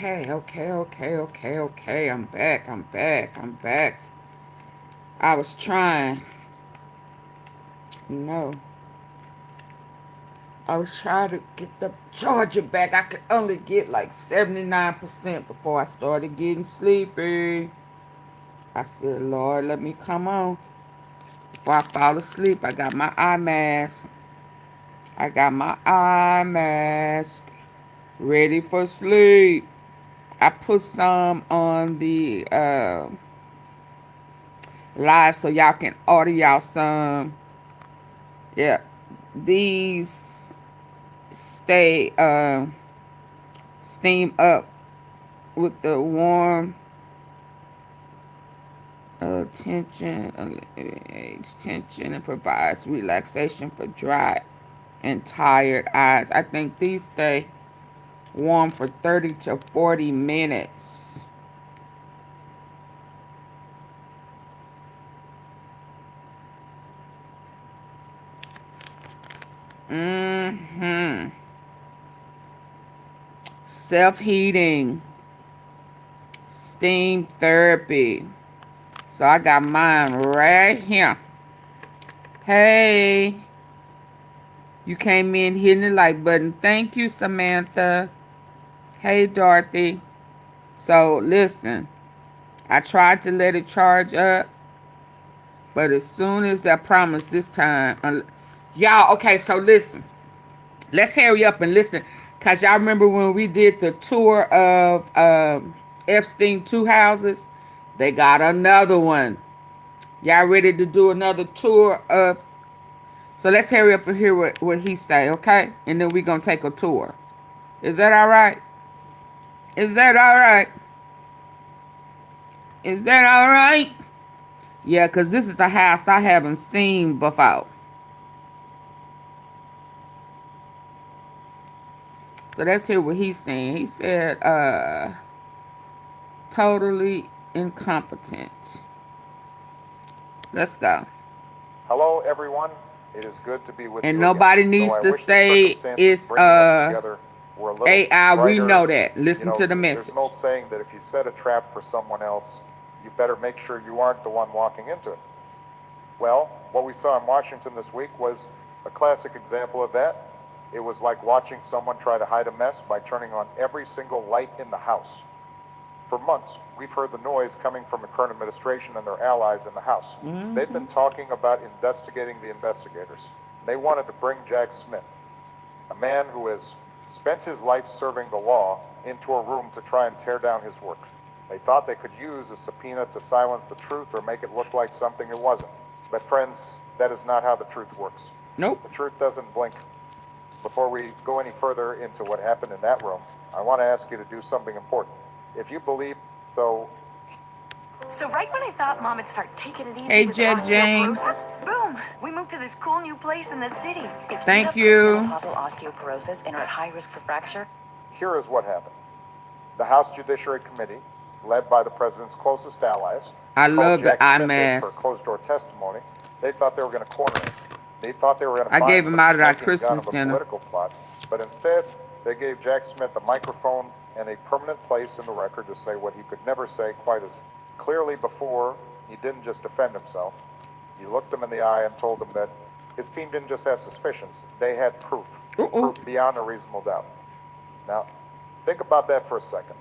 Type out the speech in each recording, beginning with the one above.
Okay. I'm back. I was trying. No. I was trying to get the charger back. I could only get like 79% before I started getting sleepy. I said, Lord, let me come on. Before I fall asleep, I got my eye mask. Ready for sleep. I put some on the live so y'all can order y'all some. Yeah. These stay steam up with the warm tension and provides relaxation for dry and tired eyes. I think these stay warm for 30 to 40 minutes. Self-heating, steam therapy. So I got mine right here. Hey, you came in hitting the like button. Thank you, Samantha. Hey, Dorothy. So listen, I tried to let it charge up, but as soon as I promised this time, y'all, okay, so listen. Let's hurry up and listen. Because y'all remember when we did the tour of Epstein 2 houses? They got another one. Y'all ready to do another tour of... So let's hurry up and hear what he say, okay? And then we going to take a tour. Is that all right? Is that all right? Is that all right? Yeah, because this is a house I haven't seen before. So let's hear what he's saying. He said, totally incompetent. Let's go. Hello, everyone. It is good to be with And you again. nobody needs Though I to wish the say circumstances it's bringing us together were a little AI. We brighter. know that. You Listen know, to the there's message. an old saying that if you set a trap for someone else, you better make sure you aren't the one walking into it. Well, what we saw in Washington this week was a classic example of that. It was like watching someone try to hide a mess by turning on every single light in the house. For months, we've heard the noise coming from the current administration and their allies in the House. They've been talking about investigating the investigators. They wanted to bring Jack Smith, a man who has spent his life serving the law, into a room to try and tear down his work. They thought they could use a subpoena to silence the truth or make it look like something it wasn't. But friends, that is not how the truth works. Nope. The truth doesn't blink. Before we go any further into what happened in that room, I want to ask you to do something important. If you believe, though... So right when I thought Mom would start taking it easy Hey, with Jet James. osteoporosis, boom, we moved to this cool new place in the city. If Thank you have you. postmenopausal osteoporosis and are at high risk for fracture, Here is what happened. The House Judiciary Committee, led by the president's closest allies, I called love Jack the eye Smith in for mask. closed-door testimony. They thought they were going to corner him. They thought they were going to I gave find him some out at our smoking gun Christmas of a dinner. political plot, but instead, they gave Jack Smith a microphone and a permanent place in the record to say what he could never say quite as clearly before. He didn't just defend himself. He looked him in the eye and told him that his team didn't just have suspicions, they had proof. Proof beyond a reasonable doubt. Now, think about that for a second.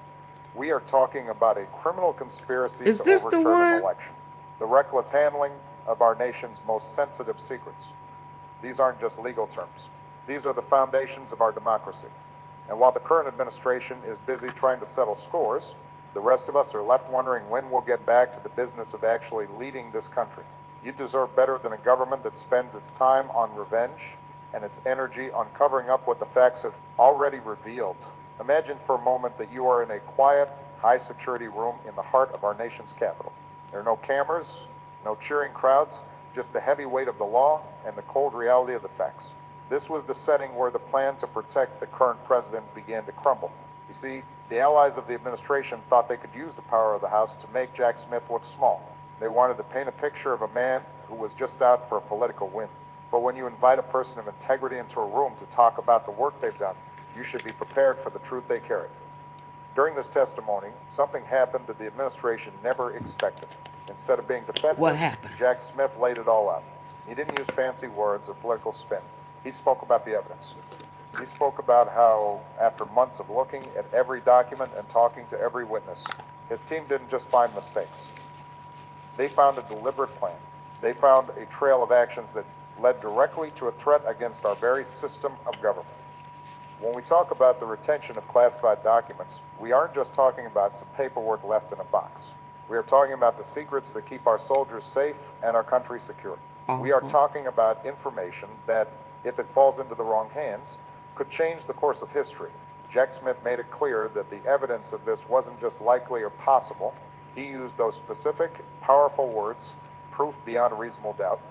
We are talking about a criminal conspiracy Is to this the overturn an one? election. The reckless handling of our nation's most sensitive secrets. These aren't just legal terms. These are the foundations of our democracy. And while the current administration is busy trying to settle scores, the rest of us are left wondering when we'll get back to the business of actually leading this country. You deserve better than a government that spends its time on revenge and its energy on covering up what the facts have already revealed. Imagine for a moment that you are in a quiet, high-security room in the heart of our nation's capital. There are no cameras, no cheering crowds, just the heavy weight of the law and the cold reality of the facts. This was the setting where the plan to protect the current president began to crumble. You see, the allies of the administration thought they could use the power of the House to make Jack Smith look small. They wanted to paint a picture of a man who was just out for a political win. But when you invite a person of integrity into a room to talk about the work they've done, you should be prepared for the truth they carry. During this testimony, something happened that the administration never expected. Instead of being What defensive, happened? Jack Smith laid it all out. He didn't use fancy words or political spin. He spoke about the evidence. He spoke about how, after months of looking at every document and talking to every witness, his team didn't just find mistakes. They found a deliberate plan. They found a trail of actions that led directly to a threat against our very system of government. When we talk about the retention of classified documents, we aren't just talking about some paperwork left in a box. We are talking about the secrets that keep our soldiers safe and our country secure. We are talking about information that, if it falls into the wrong hands, could change the course of history. Jack Smith made it clear that the evidence of this wasn't just likely or possible. He used those specific, powerful words, proof beyond a reasonable doubt.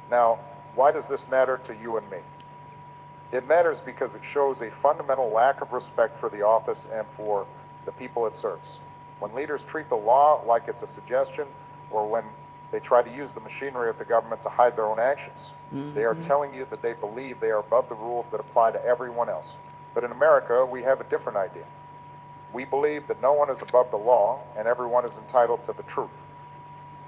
Now, why does this matter to you and me? It matters because it shows a fundamental lack of respect for the office and for the people it serves. When leaders treat the law like it's a suggestion, or when they try to use the machinery of the government to hide their own actions, they are telling you that they believe they are above the rules that apply to everyone else. But in America, we have a different idea. We believe that no one is above the law and everyone is entitled to the truth.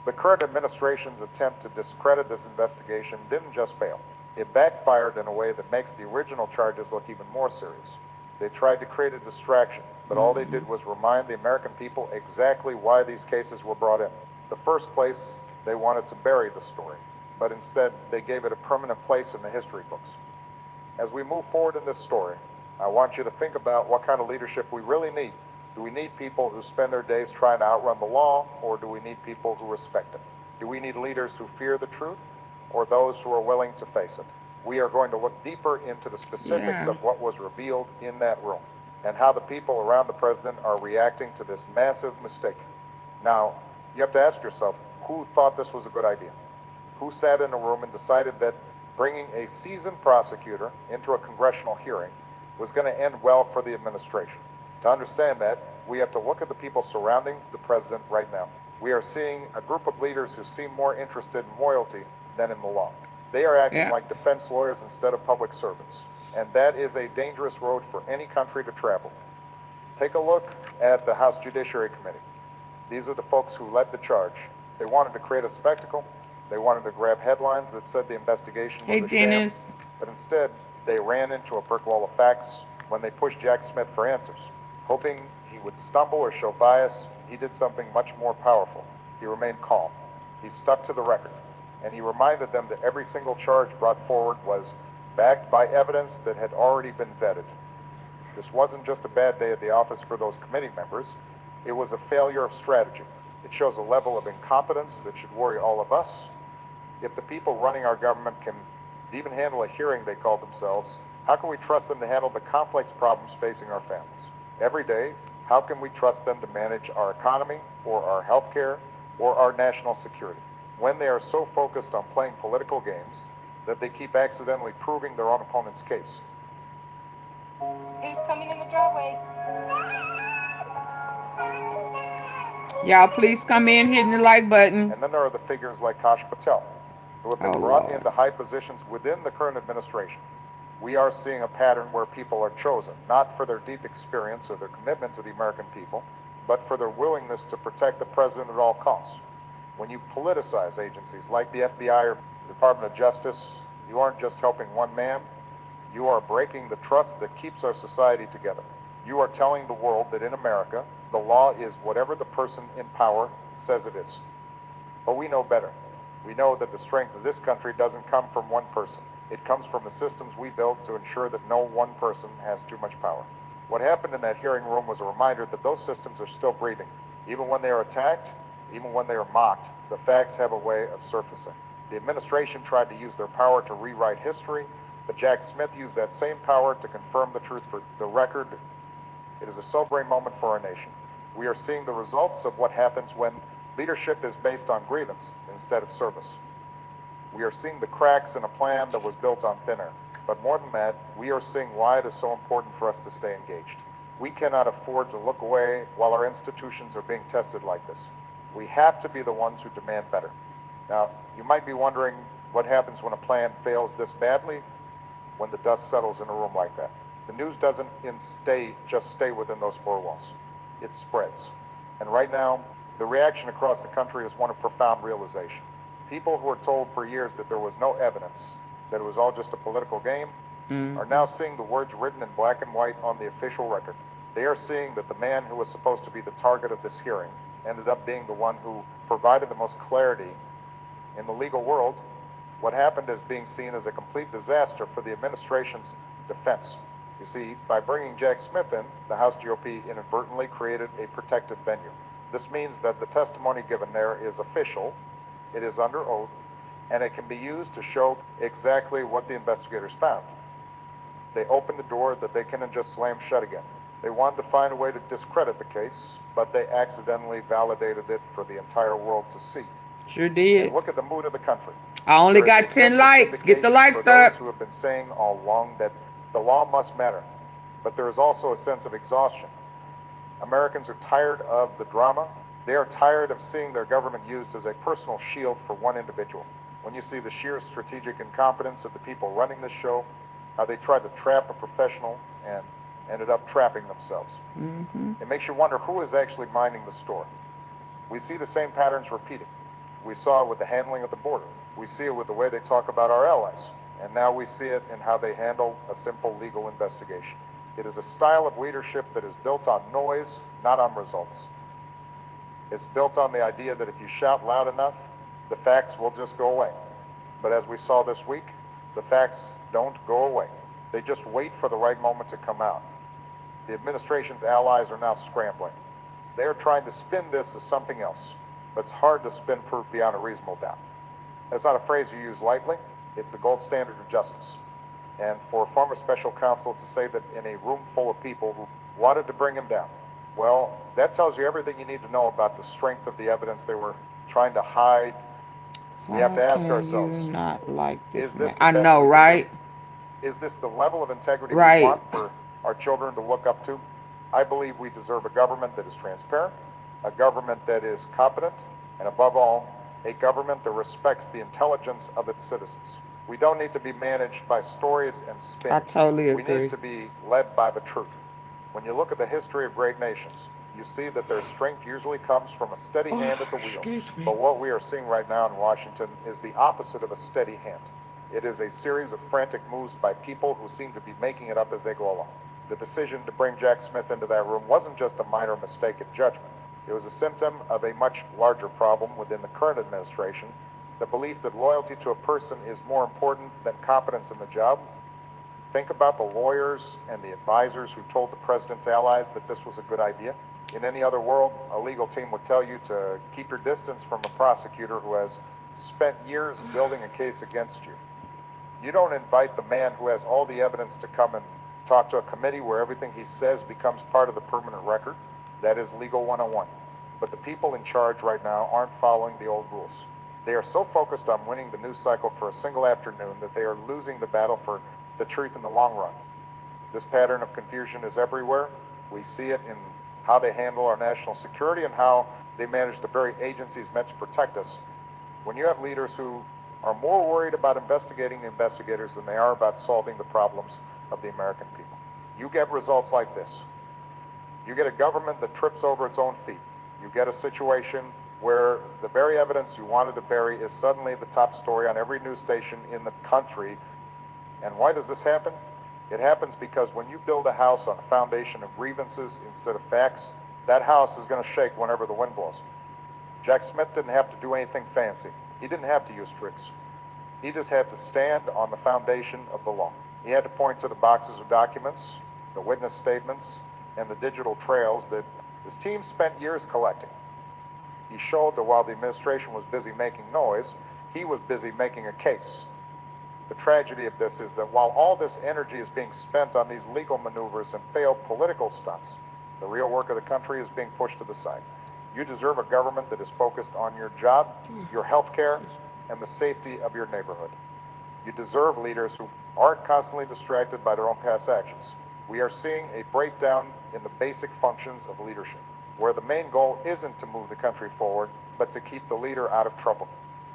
The current administration's attempt to discredit this investigation didn't just fail. It backfired in a way that makes the original charges look even more serious. They tried to create a distraction, but all they did was remind the American people exactly why these cases were brought in. The first place, they wanted to bury the story, but instead they gave it a permanent place in the history books. As we move forward in this story, I want you to think about what kind of leadership we really need. Do we need people who spend their days trying to outrun the law, or do we need people who respect it? Do we need leaders who fear the truth, or those who are willing to face it? We are going to look deeper into the specifics of what was revealed in that room and how the people around the president are reacting to this massive mistake. Now, you have to ask yourself, who thought this was a good idea? Who sat in a room and decided that bringing a seasoned prosecutor into a congressional hearing was going to end well for the administration? To understand that, we have to look at the people surrounding the president right now. We are seeing a group of leaders who seem more interested in loyalty than in the law. They are acting like defense lawyers instead of public servants, and that is a dangerous road for any country to travel. Take a look at the House Judiciary Committee. These are the folks who led the charge. They wanted to create a spectacle. They wanted to grab headlines that said the investigation was a sham, but instead they ran into a brick wall of facts when they pushed Jack Smith for answers. Hoping he would stumble or show bias, he did something much more powerful. He remained calm. He stuck to the record, and he reminded them that every single charge brought forward was backed by evidence that had already been vetted. This wasn't just a bad day at the office for those committee members. It was a failure of strategy. It shows a level of incompetence that should worry all of us. If the people running our government can even handle a hearing they call themselves, how can we trust them to handle the complex problems facing our families? Every day, how can we trust them to manage our economy, or our health care, or our national security, when they are so focused on playing political games that they keep accidentally proving their own opponent's case? He's coming in the driveway. Y'all, please come in, hitting the like button. And then there are the figures like Kash Patel, who have been brought into high positions within the current administration. We are seeing a pattern where people are chosen, not for their deep experience or their commitment to the American people, but for their willingness to protect the president at all costs. When you politicize agencies like the FBI or the Department of Justice, you aren't just helping one man, you are breaking the trust that keeps our society together. You are telling the world that in America, the law is whatever the person in power says it is. But we know better. We know that the strength of this country doesn't come from one person. It comes from the systems we built to ensure that no one person has too much power. What happened in that hearing room was a reminder that those systems are still breathing. Even when they are attacked, even when they are mocked, the facts have a way of surfacing. The administration tried to use their power to rewrite history, but Jack Smith used that same power to confirm the truth for the record. It is a sobering moment for our nation. We are seeing the results of what happens when leadership is based on grievance instead of service. We are seeing the cracks in a plan that was built on thin air. But more than that, we are seeing why it is so important for us to stay engaged. We cannot afford to look away while our institutions are being tested like this. We have to be the ones who demand better. Now, you might be wondering what happens when a plan fails this badly, when the dust settles in a room like that. The news doesn't just stay within those four walls. It spreads. And right now, the reaction across the country is one of profound realization. People who were told for years that there was no evidence, that it was all just a political game, are now seeing the words written in black and white on the official record. They are seeing that the man who was supposed to be the target of this hearing ended up being the one who provided the most clarity in the legal world. What happened is being seen as a complete disaster for the administration's defense. You see, by bringing Jack Smith in, the House GOP inadvertently created a protected venue. This means that the testimony given there is official, it is under oath, and it can be used to show exactly what the investigators found. They opened the door that they couldn't just slam shut again. They wanted to find a way to discredit the case, but they accidentally validated it for the entire world to see. Sure did. And look at the mood of the country. I only There is got a 10 sense of likes. Get the vindication likes for those up. who have been saying all along that the law must matter. But there is also a sense of exhaustion. Americans are tired of the drama. They are tired of seeing their government used as a personal shield for one individual. When you see the sheer strategic incompetence of the people running this show, how they tried to trap a professional and ended up trapping themselves. It makes you wonder who is actually minding the store. We see the same patterns repeating. We saw it with the handling of the border. We see it with the way they talk about our allies. And now we see it in how they handle a simple legal investigation. It is a style of leadership that is built on noise, not on results. It's built on the idea that if you shout loud enough, the facts will just go away. But as we saw this week, the facts don't go away. They just wait for the right moment to come out. The administration's allies are now scrambling. They are trying to spin this as something else, but it's hard to spin proof beyond a reasonable doubt. That's not a phrase you use lightly. It's the gold standard of justice. And for a former special counsel to say that in a room full of people who wanted to bring him down, well, that tells you everything you need to know about the strength of the evidence they were trying to hide. We have to ask ourselves, You not like this is this man? the I best know, we can right? do? Is this the level of integrity we Right. want for our children to look up to? I believe we deserve a government that is transparent, a government that is competent, and above all, a government that respects the intelligence of its citizens. We don't need to be managed by stories and spin. I totally We agree. need to be led by the truth. When you look at the history of great nations, you see that their strength usually comes from a steady hand at the wheel. excuse me. But what we are seeing right now in Washington is the opposite of a steady hand. It is a series of frantic moves by people who seem to be making it up as they go along. The decision to bring Jack Smith into that room wasn't just a minor mistake in judgment. It was a symptom of a much larger problem within the current administration, the belief that loyalty to a person is more important than competence in the job. Think about the lawyers and the advisors who told the president's allies that this was a good idea. In any other world, a legal team would tell you to keep your distance from a prosecutor who has spent years building a case against you. You don't invite the man who has all the evidence to come and talk to a committee where everything he says becomes part of the permanent record. That is legal 101. But the people in charge right now aren't following the old rules. They are so focused on winning the news cycle for a single afternoon that they are losing the battle for the truth in the long run. This pattern of confusion is everywhere. We see it in how they handle our national security and how they manage the very agencies meant to protect us. When you have leaders who are more worried about investigating the investigators than they are about solving the problems of the American people, you get results like this. You get a government that trips over its own feet. You get a situation where the very evidence you wanted to bury is suddenly the top story on every news station in the country. And why does this happen? It happens because when you build a house on a foundation of grievances instead of facts, that house is going to shake whenever the wind blows. Jack Smith didn't have to do anything fancy. He didn't have to use tricks. He just had to stand on the foundation of the law. He had to point to the boxes of documents, the witness statements, and the digital trails that his team spent years collecting. He showed that while the administration was busy making noise, he was busy making a case. The tragedy of this is that while all this energy is being spent on these legal maneuvers and failed political stunts, the real work of the country is being pushed to the side. You deserve a government that is focused on your job, your health care, and the safety of your neighborhood. You deserve leaders who aren't constantly distracted by their own past actions. We are seeing a breakdown in the basic functions of leadership, where the main goal isn't to move the country forward, but to keep the leader out of trouble.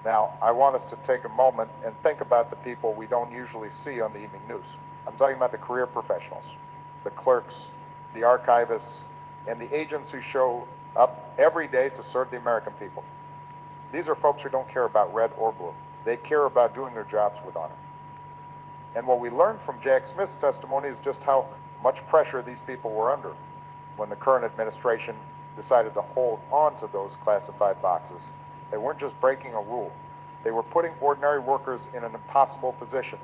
Now, I want us to take a moment and think about the people we don't usually see on the evening news. I'm talking about the career professionals. the clerks, the archivists, and the agents who show up every day to serve the American people. These are folks who don't care about red or blue. They care about doing their jobs with honor. And what we learned from Jack Smith's testimony is just how much pressure these people were under when the current administration decided to hold on to those classified boxes. They weren't just breaking a rule. They were putting ordinary workers in an impossible position.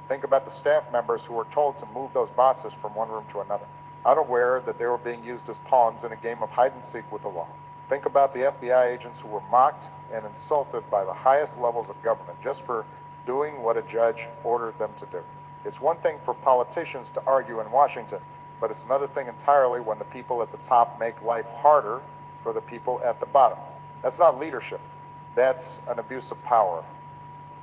Think about the staff members who were told to move those boxes from one room to another, unaware that they were being used as pawns in a game of hide and seek with the law. Think about the FBI agents who were mocked and insulted by the highest levels of government just for doing what a judge ordered them to do. It's one thing for politicians to argue in Washington, but it's another thing entirely when the people at the top make life harder for the people at the bottom. That's not leadership. That's an abuse of power.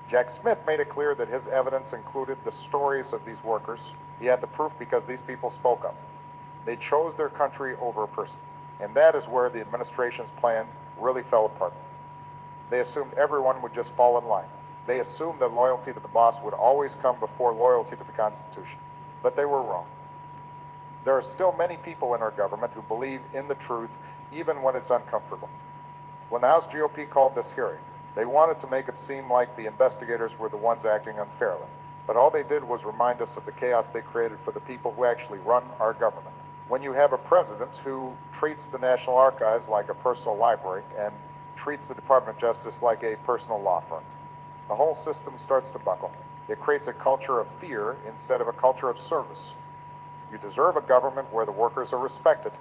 Jack Smith made it clear that his evidence included the stories of these workers. He had the proof because these people spoke up. They chose their country over a person. And that is where the administration's plan really fell apart. They assumed everyone would just fall in line. They assumed that loyalty to the boss would always come before loyalty to the Constitution. But they were wrong. There are still many people in our government who believe in the truth, even when it's uncomfortable. When the House GOP called this hearing, they wanted to make it seem like the investigators were the ones acting unfairly. But all they did was remind us of the chaos they created for the people who actually run our government. When you have a president who treats the National Archives like a personal library and treats the Department of Justice like a personal law firm, the whole system starts to buckle. It creates a culture of fear instead of a culture of service. You deserve a government where the workers are respected,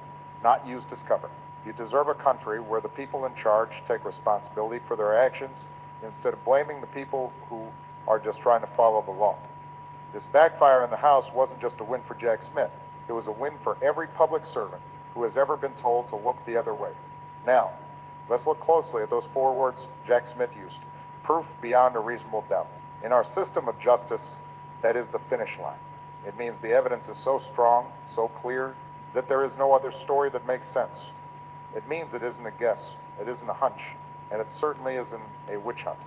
not used as cover. You deserve a country where the people in charge take responsibility for their actions instead of blaming the people who are just trying to follow the law. This backfire in the House wasn't just a win for Jack Smith. It was a win for every public servant who has ever been told to look the other way. Now, let's look closely at those four words Jack Smith used: proof beyond a reasonable doubt. In our system of justice, that is the finish line. It means the evidence is so strong, so clear, that there is no other story that makes sense. It means it isn't a guess, it isn't a hunch, and it certainly isn't a witch hunt.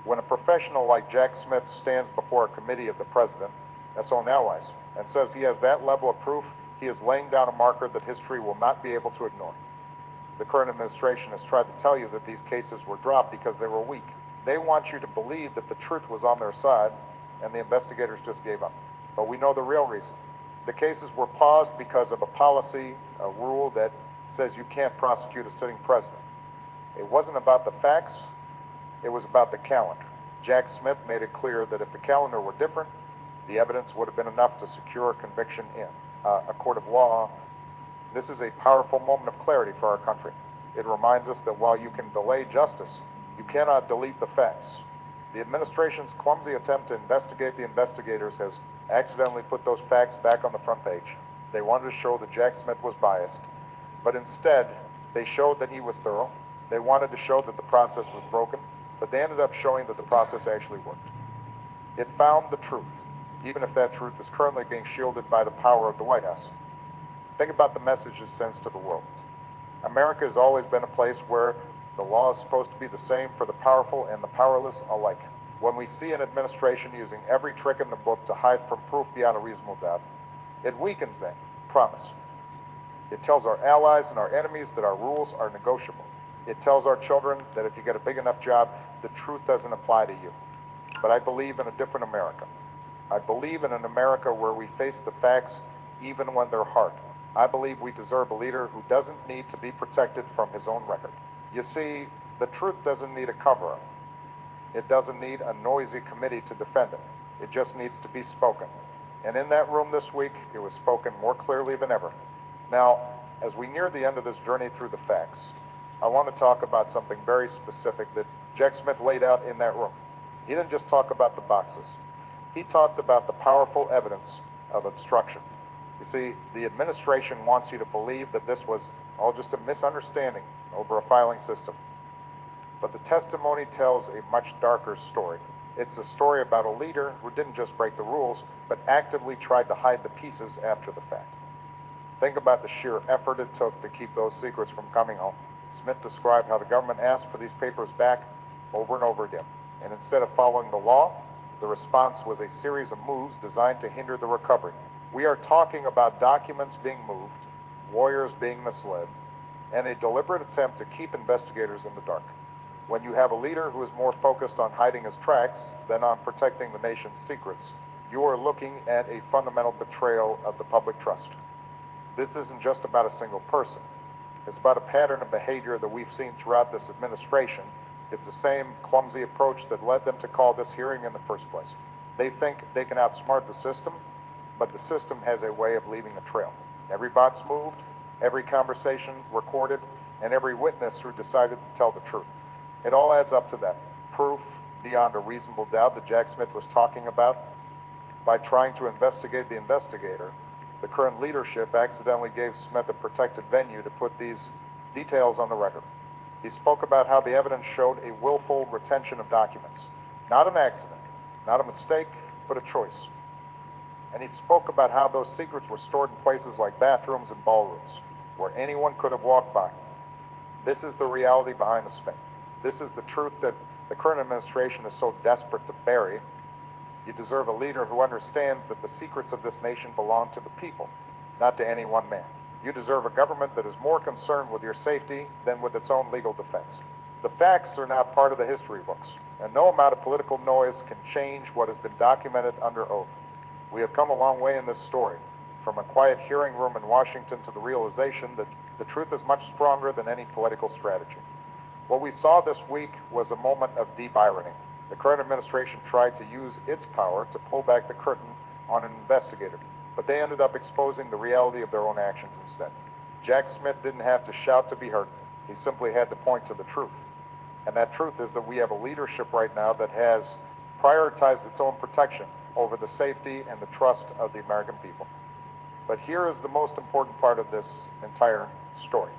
When a professional like Jack Smith stands before a committee of the president, that's own allies, and says he has that level of proof, he is laying down a marker that history will not be able to ignore. The current administration has tried to tell you that these cases were dropped because they were weak. They want you to believe that the truth was on their side, and the investigators just gave up. But we know the real reason. The cases were paused because of a policy, a rule that says you can't prosecute a sitting president. It wasn't about the facts, it was about the calendar. Jack Smith made it clear that if the calendar were different, the evidence would have been enough to secure a conviction in a court of law. This is a powerful moment of clarity for our country. It reminds us that while you can delay justice, you cannot delete the facts. The administration's clumsy attempt to investigate the investigators has accidentally put those facts back on the front page. They wanted to show that Jack Smith was biased, but instead, they showed that he was thorough. They wanted to show that the process was broken, but they ended up showing that the process actually worked. It found the truth, even if that truth is currently being shielded by the power of the White House. Think about the message it sends to the world. America has always been a place where the law is supposed to be the same for the powerful and the powerless alike. When we see an administration using every trick in the book to hide from proof beyond a reasonable doubt, it weakens that promise. It tells our allies and our enemies that our rules are negotiable. It tells our children that if you get a big enough job, the truth doesn't apply to you. But I believe in a different America. I believe in an America where we face the facts even when they're hard. I believe we deserve a leader who doesn't need to be protected from his own record. You see, the truth doesn't need a cover-up. It doesn't need a noisy committee to defend it. It just needs to be spoken. And in that room this week, it was spoken more clearly than ever. Now, as we near the end of this journey through the facts, I want to talk about something very specific that Jack Smith laid out in that room. He didn't just talk about the boxes. He talked about the powerful evidence of obstruction. You see, the administration wants you to believe that this was all just a misunderstanding over a filing system. But the testimony tells a much darker story. It's a story about a leader who didn't just break the rules, but actively tried to hide the pieces after the fact. Think about the sheer effort it took to keep those secrets from coming home. Smith described how the government asked for these papers back over and over again. And instead of following the law, the response was a series of moves designed to hinder the recovery. We are talking about documents being moved, lawyers being misled, and a deliberate attempt to keep investigators in the dark. When you have a leader who is more focused on hiding his tracks than on protecting the nation's secrets, you are looking at a fundamental betrayal of the public trust. This isn't just about a single person. It's about a pattern of behavior that we've seen throughout this administration. It's the same clumsy approach that led them to call this hearing in the first place. They think they can outsmart the system, but the system has a way of leaving a trail. Every box moved, every conversation recorded, and every witness who decided to tell the truth. It all adds up to that proof beyond a reasonable doubt that Jack Smith was talking about. By trying to investigate the investigator, the current leadership accidentally gave Smith a protected venue to put these details on the record. He spoke about how the evidence showed a willful retention of documents, not an accident, not a mistake, but a choice. And he spoke about how those secrets were stored in places like bathrooms and ballrooms, where anyone could have walked by. This is the reality behind the spin. This is the truth that the current administration is so desperate to bury. You deserve a leader who understands that the secrets of this nation belong to the people, not to any one man. You deserve a government that is more concerned with your safety than with its own legal defense. The facts are not part of the history books, and no amount of political noise can change what has been documented under oath. We have come a long way in this story, from a quiet hearing room in Washington to the realization that the truth is much stronger than any political strategy. What we saw this week was a moment of deep irony. The current administration tried to use its power to pull back the curtain on an investigator, but they ended up exposing the reality of their own actions instead. Jack Smith didn't have to shout to be heard. He simply had to point to the truth. And that truth is that we have a leadership right now that has prioritized its own protection over the safety and the trust of the American people. But here is the most important part of this entire story.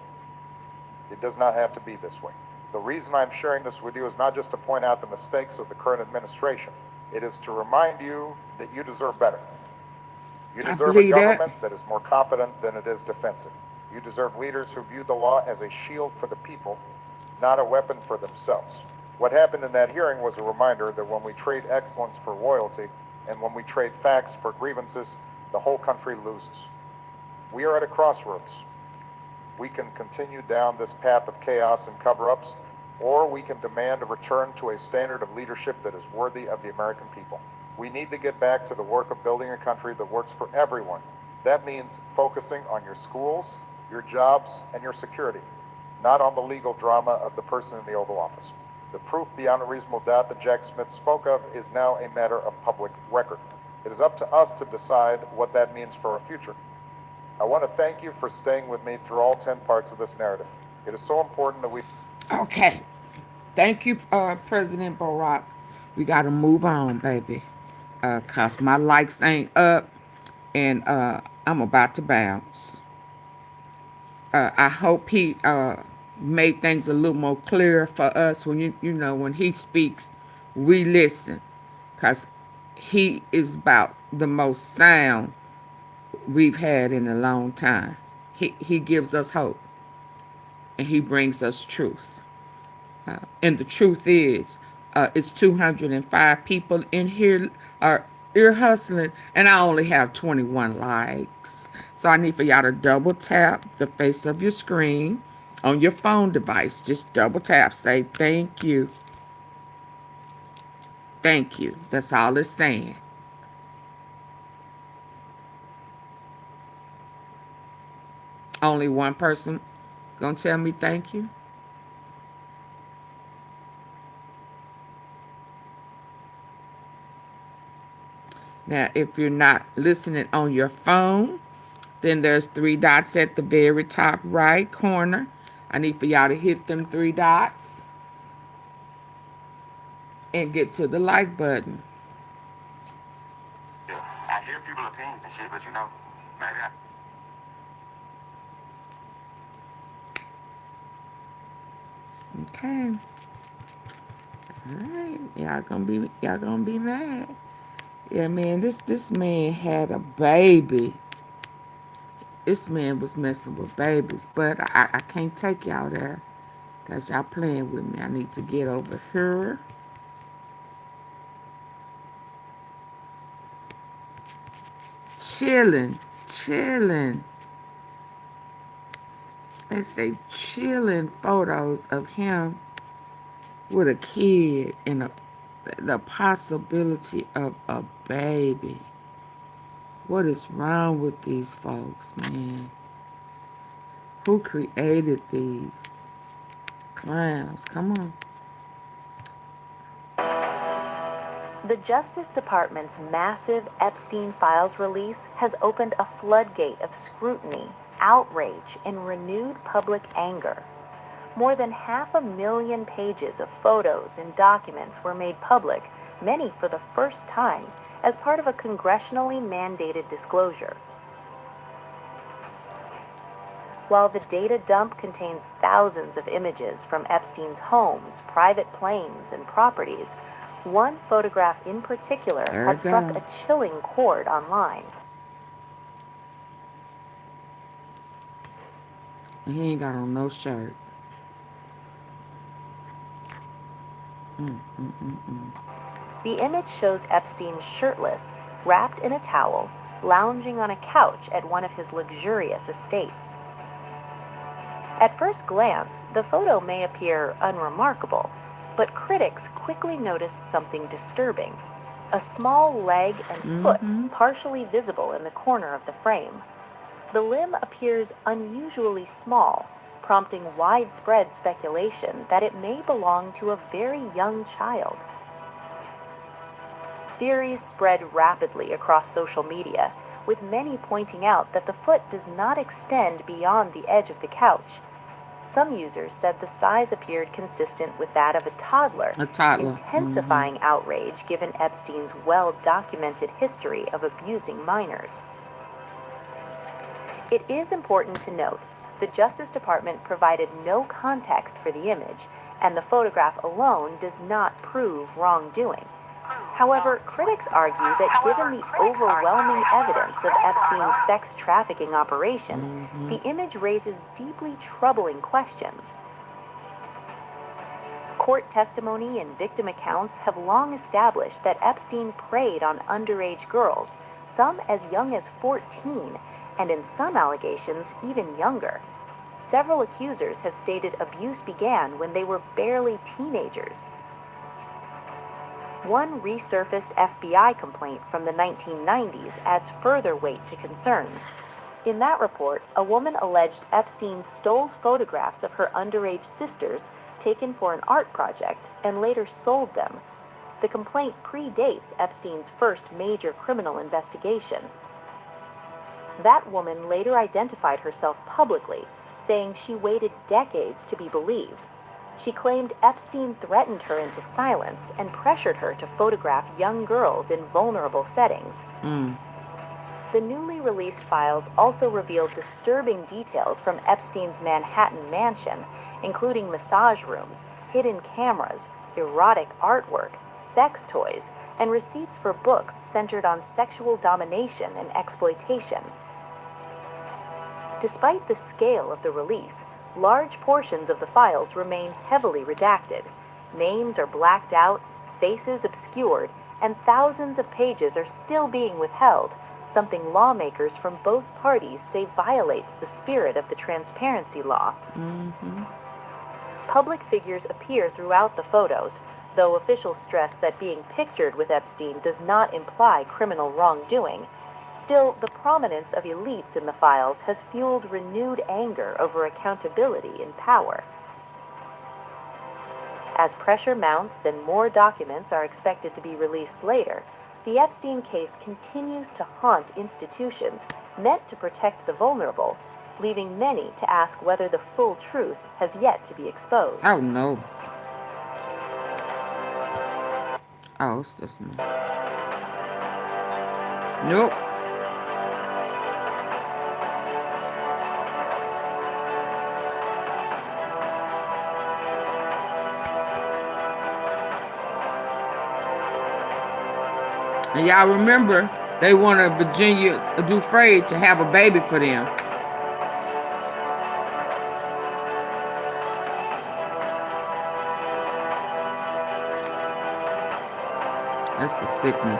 It does not have to be this way. The reason I'm sharing this with you is not just to point out the mistakes of the current administration. It is to remind you that you deserve better. You deserve a government that is more competent than it is defensive. You deserve leaders who view the law as a shield for the people, not a weapon for themselves. What happened in that hearing was a reminder that when we trade excellence for loyalty, and when we trade facts for grievances, the whole country loses. We are at a crossroads. We can continue down this path of chaos and cover-ups, or we can demand a return to a standard of leadership that is worthy of the American people. We need to get back to the work of building a country that works for everyone. That means focusing on your schools, your jobs, and your security, not on the legal drama of the person in the Oval Office. The proof beyond a reasonable doubt that Jack Smith spoke of is now a matter of public record. It is up to us to decide what that means for our future. I want to thank you for staying with me through all 10 parts of this narrative. It is so important that we... Okay. Thank you, President Barack. We got to move on, baby. Because my likes ain't up, and I'm about to bounce. I hope he made things a little more clear for us. When you know, when he speaks, we listen. Because he is about the most sound we've had in a long time. He gives us hope, and he brings us truth. And the truth is, it's 205 people in here are ear hustling, and I only have 21 likes. So I need for y'all to double tap the face of your screen on your phone device. Just double tap. Say thank you. Thank you. That's all it's saying. Only one person gonna tell me thank you. Now, if you're not listening on your phone, then there's 3 dots at the very top right corner. I need for y'all to hit them 3 dots and get to the like button. Yeah, I hear people's opinions and shit, but you know, maybe Okay. Alright. Y'all gonna be mad. Yeah, man, this man had a baby. This man was messing with babies, but I can't take y'all there. Cause y'all playing with me. I need to get over here. chilling, chilling. They say chilling photos of him with a kid and the possibility of a baby. What is wrong with these folks, man? Who created these clowns? Come on. The Justice Department's massive Epstein files release has opened a floodgate of scrutiny, outrage, and renewed public anger. More than 500,000 pages of photos and documents were made public, many for the first time, as part of a congressionally mandated disclosure. While the data dump contains thousands of images from Epstein's homes, private planes, and properties, one photograph in particular has struck a chilling chord online. He ain't got on no shirt. The image shows Epstein shirtless, wrapped in a towel, lounging on a couch at one of his luxurious estates. At first glance, the photo may appear unremarkable, but critics quickly noticed something disturbing: a small leg and foot partially visible in the corner of the frame. The limb appears unusually small, prompting widespread speculation that it may belong to a very young child. Theories spread rapidly across social media, with many pointing out that the foot does not extend beyond the edge of the couch. Some users said the size appeared consistent with that of a toddler. Intensifying outrage given Epstein's well-documented history of abusing minors. It is important to note the Justice Department provided no context for the image, and the photograph alone does not prove wrongdoing. However, critics argue that given the overwhelming evidence of Epstein's sex trafficking operation, the image raises deeply troubling questions. Court testimony and victim accounts have long established that Epstein preyed on underage girls, some as young as 14, and in some allegations, even younger. Several accusers have stated abuse began when they were barely teenagers. One resurfaced FBI complaint from the 1990s adds further weight to concerns. In that report, a woman alleged Epstein stole photographs of her underage sisters taken for an art project and later sold them. The complaint predates Epstein's first major criminal investigation. That woman later identified herself publicly, saying she waited decades to be believed. She claimed Epstein threatened her into silence and pressured her to photograph young girls in vulnerable settings. The newly released files also revealed disturbing details from Epstein's Manhattan mansion, including massage rooms, hidden cameras, erotic artwork, sex toys, and receipts for books centered on sexual domination and exploitation. Despite the scale of the release, large portions of the files remain heavily redacted. Names are blacked out, faces obscured, and thousands of pages are still being withheld, something lawmakers from both parties say violates the spirit of the transparency law. Public figures appear throughout the photos, though officials stress that being pictured with Epstein does not imply criminal wrongdoing. Still, the prominence of elites in the files has fueled renewed anger over accountability and power. As pressure mounts and more documents are expected to be released later, the Epstein case continues to haunt institutions meant to protect the vulnerable, leaving many to ask whether the full truth has yet to be exposed. Oh, no. Oh, it's this one. Nope. And y'all remember, they wanted Virginia Dufresne to have a baby for them. That's the sickening.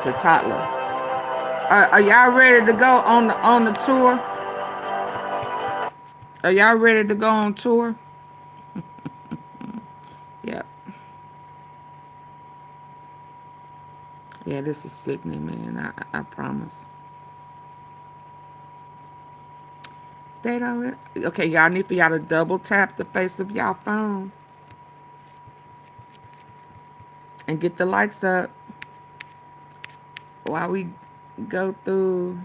That's a toddler. Are y'all ready to go on the tour? Are y'all ready to go on tour? Yep. Yeah, this is sickening, man. I promise. They don't. Okay, y'all need for y'all to double tap the face of y'all phone and get the likes up while we go through.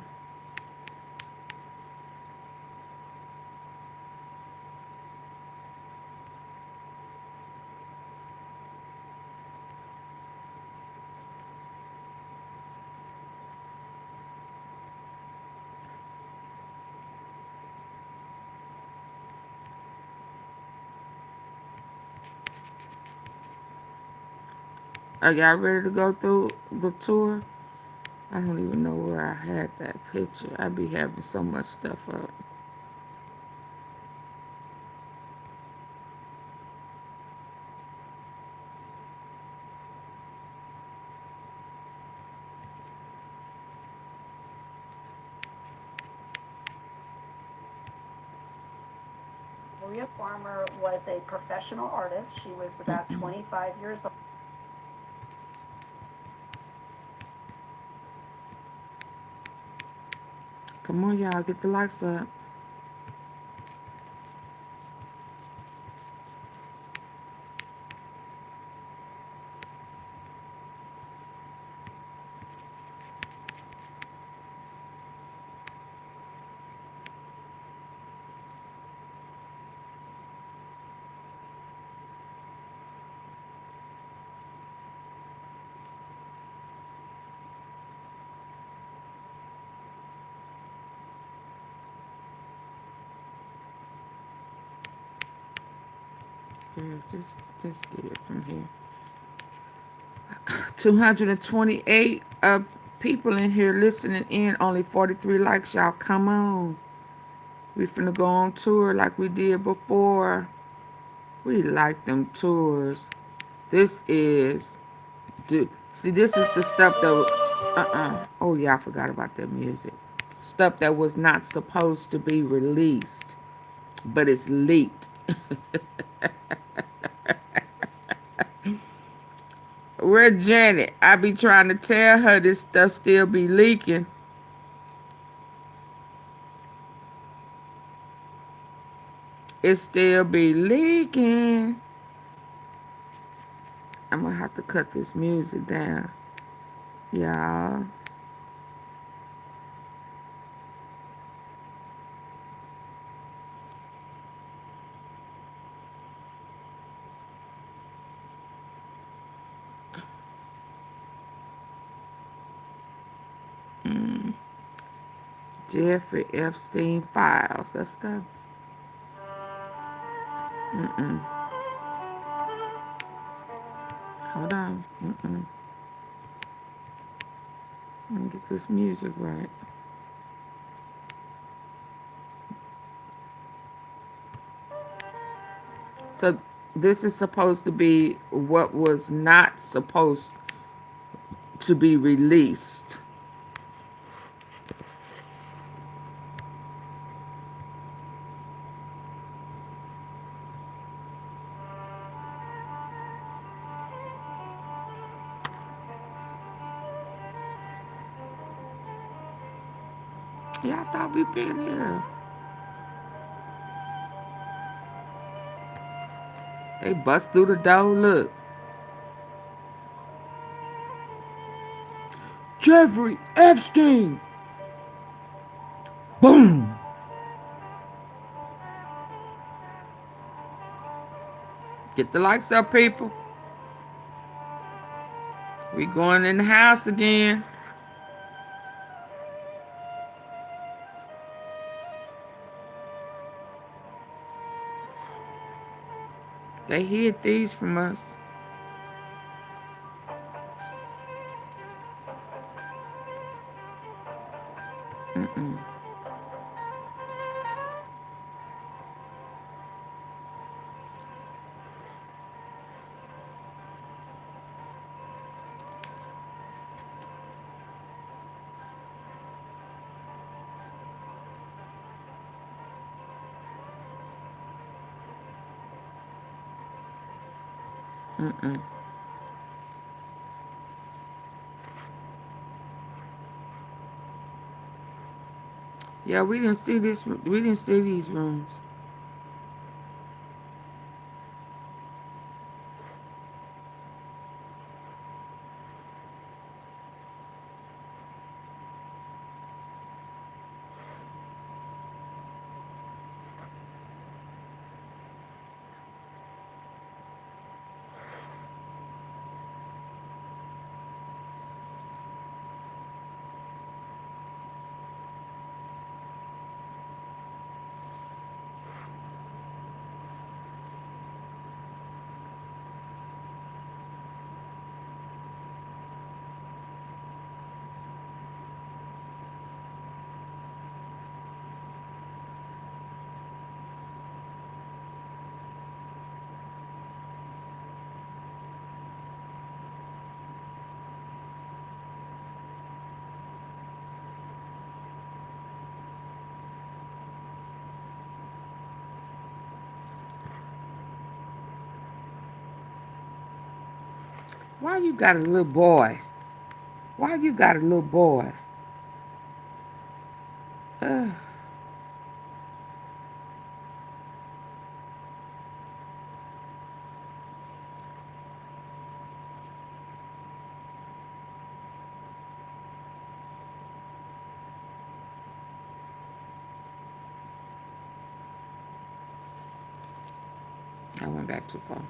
Are y'all ready to go through the tour? I don't even know where I had that picture. I be having so much stuff up. Maria Farmer was a professional artist. She was about 25 years old. Come on, y'all, get the likes up. Here, just get it from here. 228 people in here listening in. Only 43 likes, y'all. Come on. We finna go on tour like we did before. We like them tours. This is, see, this is the stuff that, oh yeah, I forgot about that music. Stuff that was not supposed to be released, but it's leaked. Where Janet? I be trying to tell her this stuff still be leaking. It still be leaking. I'm gonna have to cut this music down, y'all. Jeffrey Epstein files. Let's go. Hold on. Let me get this music right. So this is supposed to be what was not supposed to be released. Yeah, I thought we'd been here. They bust through the door. Look. Jeffrey Epstein. Boom. Get the likes up, people. We going in the house again. They hid these from us. Mm-mm. Yeah, we didn't see this. We didn't see these rooms. Why you got a little boy? Why you got a little boy? Ugh. I went back too far.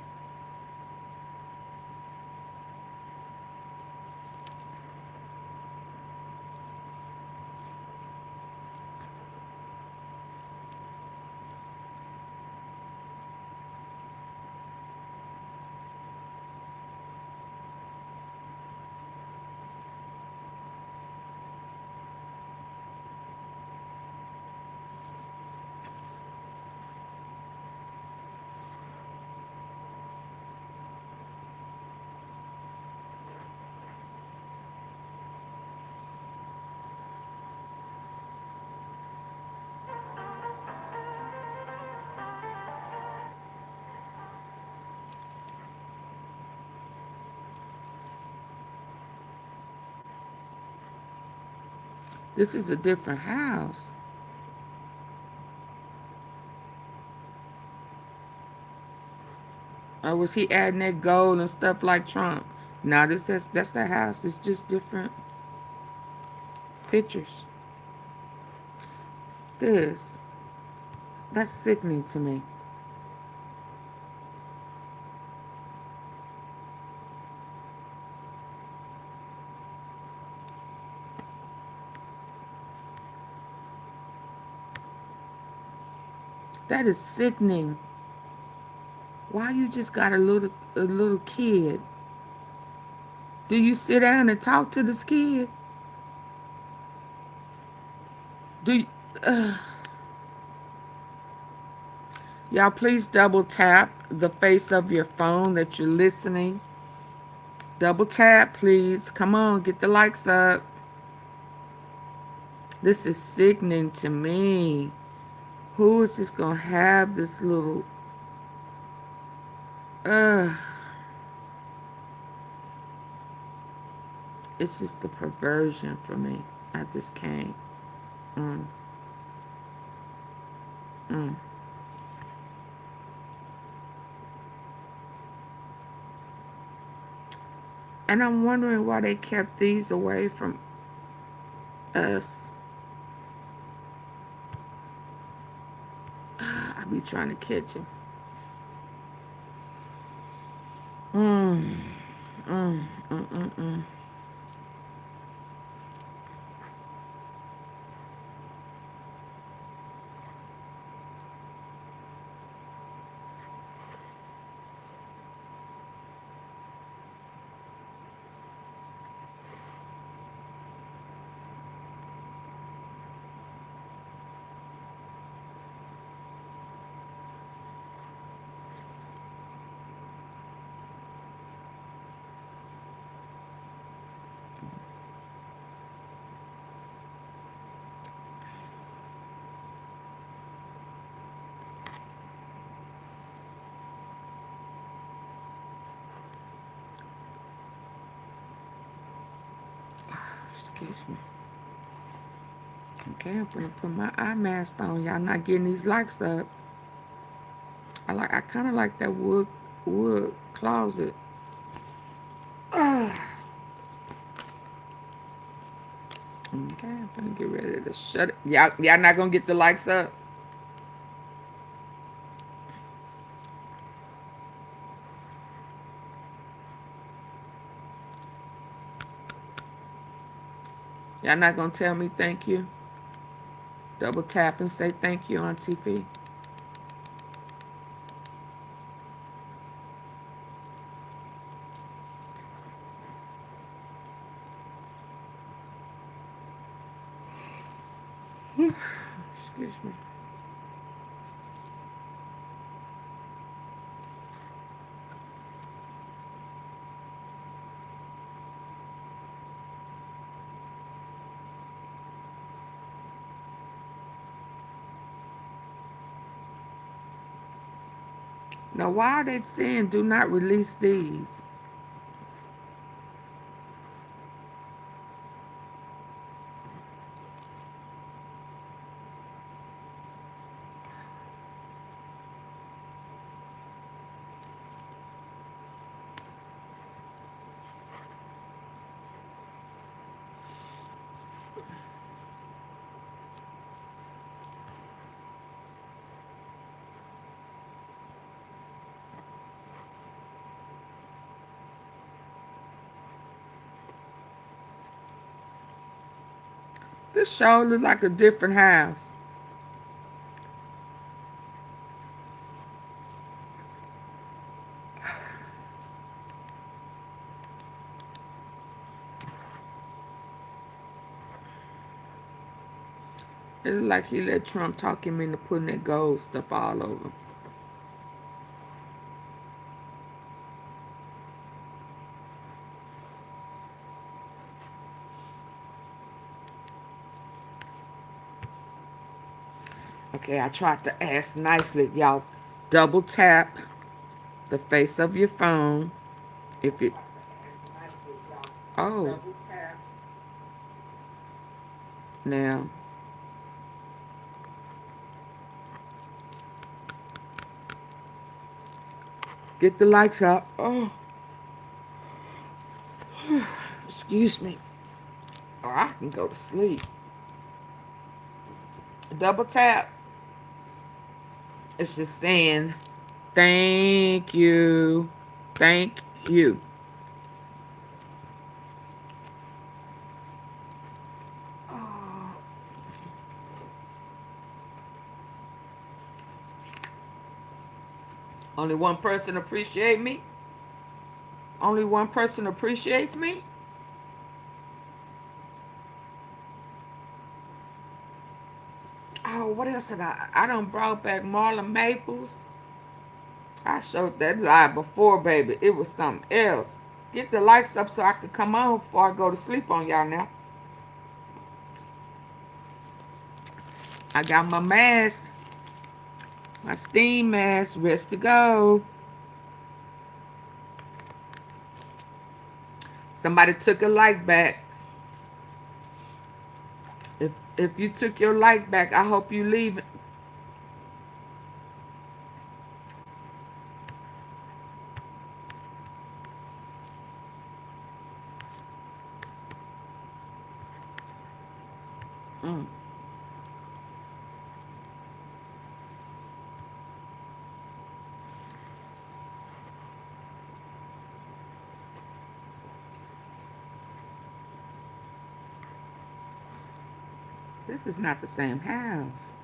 This is a different house. Or was he adding that gold and stuff like Trump? No, that's the house. It's just different pictures. This that's sickening to me. That is sickening. Why you just got a little kid? Do you sit down and talk to this kid? Do you, y'all please double tap the face of your phone that you're listening. Double tap, please. Come on, get the likes up. This is sickening to me. Who is just gonna have this little it's just the perversion for me. I just can't. Mm, mm. And I'm wondering why they kept these away from us. I be trying to catch him. Mm, mm, mm, mm, mm. Excuse me. Okay, I'm gonna put my eye mask on. Y'all not getting these likes up. I kind of like that wood closet. Okay, I'm gonna get ready to shut it. Y'all not gonna get the likes up. Y'all not gonna tell me thank you. Double tap and say thank you, AunTeaFee. Excuse me. Now, why are they saying do not release these? This show looks like a different house. It looks like he let Trump talk him into putting that gold stuff all over. Okay, I tried to ask nicely. Y'all double tap the face of your phone. If it... Oh. Now. Get the likes up. Oh. Excuse me. Or I can go to sleep. Double tap. It's just saying, thank you. Thank you. Only one person appreciate me? Only one person appreciates me? Oh, what else did I done brought back Marlon Maples. I showed that live before, baby. It was something else. Get the likes up so I could come on before I go to sleep on y'all now. I got my mask. My steam mask. Rest to go. Somebody took a like back. If you took your like back, I hope you leave it. This is not the same house.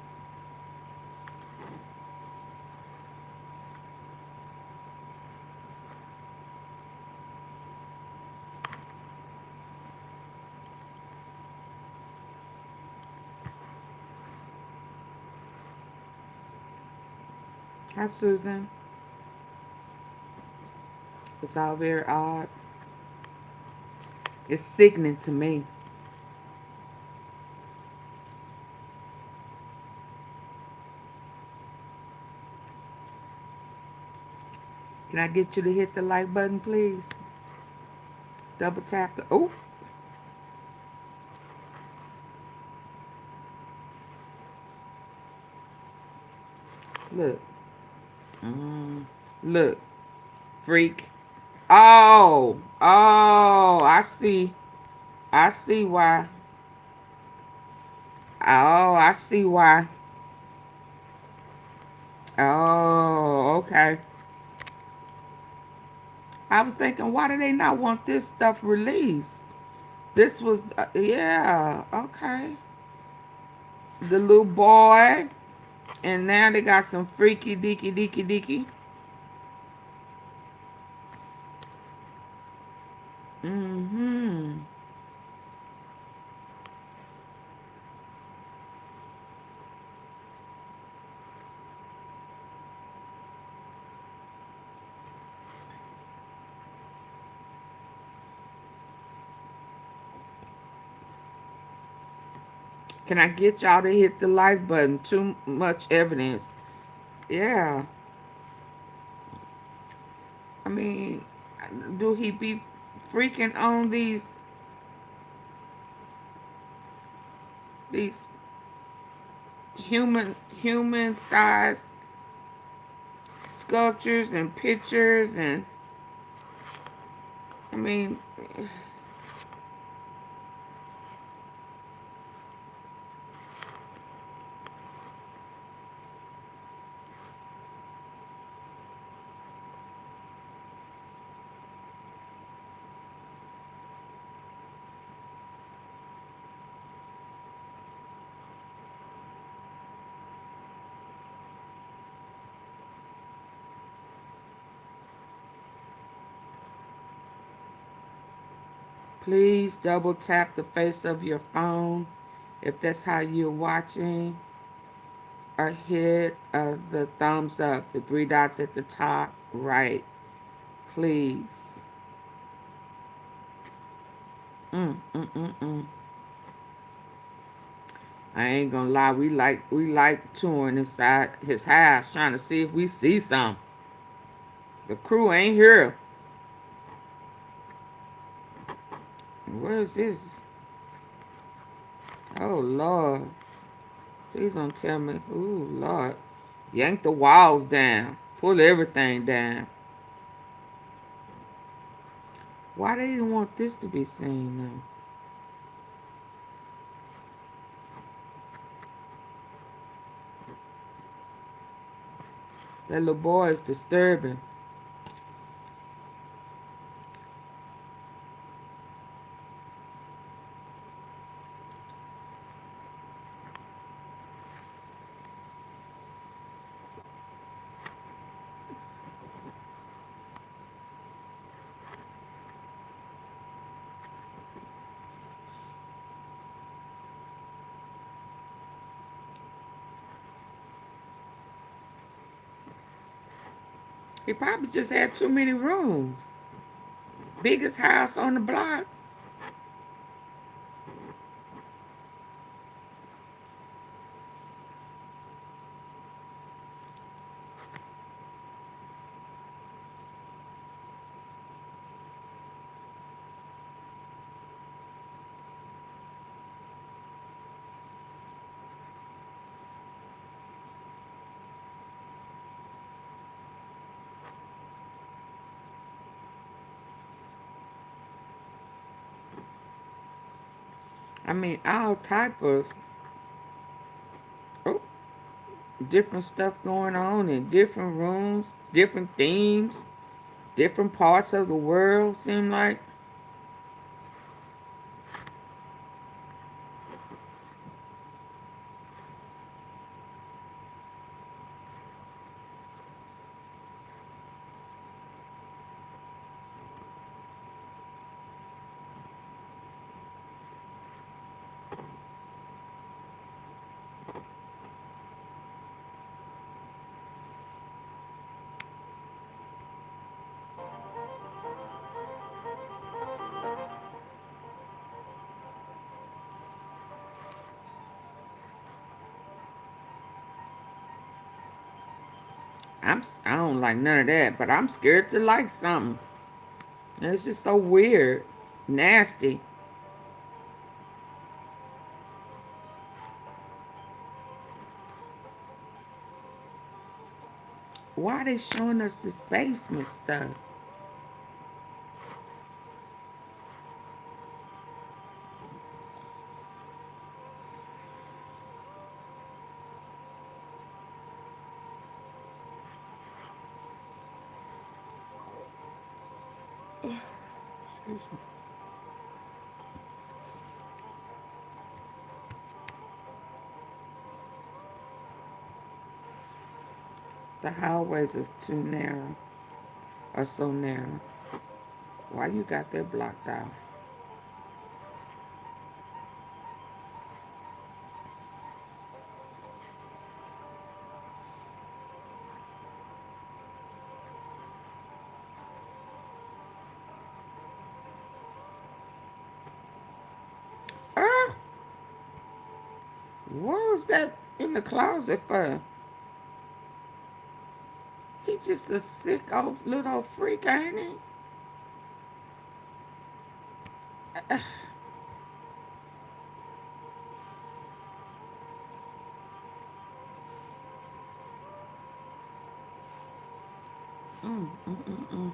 Hi, Susan. It's all very odd. It's sickening to me. Can I get you to hit the like button, please? Double tap the... Oh! Look. Look. Freak. Oh. Oh. I see. I see why. Oh, I see why. Oh, okay. I was thinking, why do they not want this stuff released? This was, yeah, okay. The little boy. And now they got some freaky deaky deaky deaky. Mm-hmm. Can I get y'all to hit the like button? Too much evidence. Yeah. I mean, do he be freaking on these human sized sculptures and pictures? And I mean, please double tap the face of your phone if that's how you're watching, or hit the thumbs up, the three dots at the top right, please. Mm, mm, mm, mm. I ain't gonna lie, we like touring inside his house trying to see if we see some. The crew ain't here. Where is this? Oh Lord. Please don't tell me. Ooh Lord. Yank the walls down. Pull everything down. Why they didn't want this to be seen though? That little boy is disturbing. He probably just had too many rooms. Biggest house on the block. I mean, all type of oh, different stuff going on in different rooms, different themes, different parts of the world. Seem like. I don't like none of that, but I'm scared to like something. It's just so weird, nasty. Why are they showing us this basement stuff? Excuse me. The hallways are too narrow. Are so narrow. Why you got that blocked out? Ah! What was that in the closet for? He just a sick old little freak, ain't he? Mm, mm, mm, mm.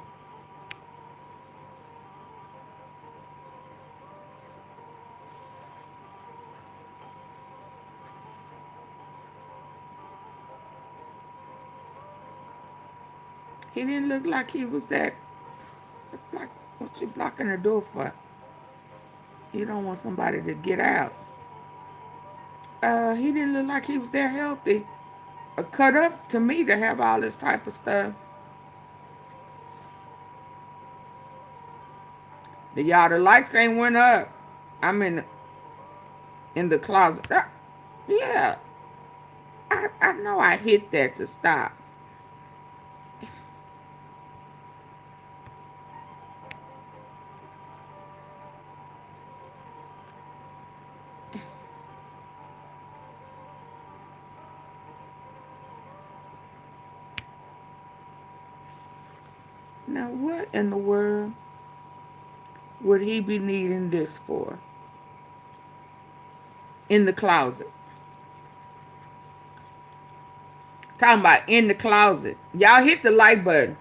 He didn't look like he was that. Like, what you blocking the door for? You don't want somebody to get out. He didn't look like he was that healthy. Cut up to me to have all this type of stuff. Y'all, the lights ain't went up. I'm in the closet. Yeah, I know I hit that to stop. Now, what in the world would he be needing this for? In the closet. Talking about in the closet. Y'all hit the like button.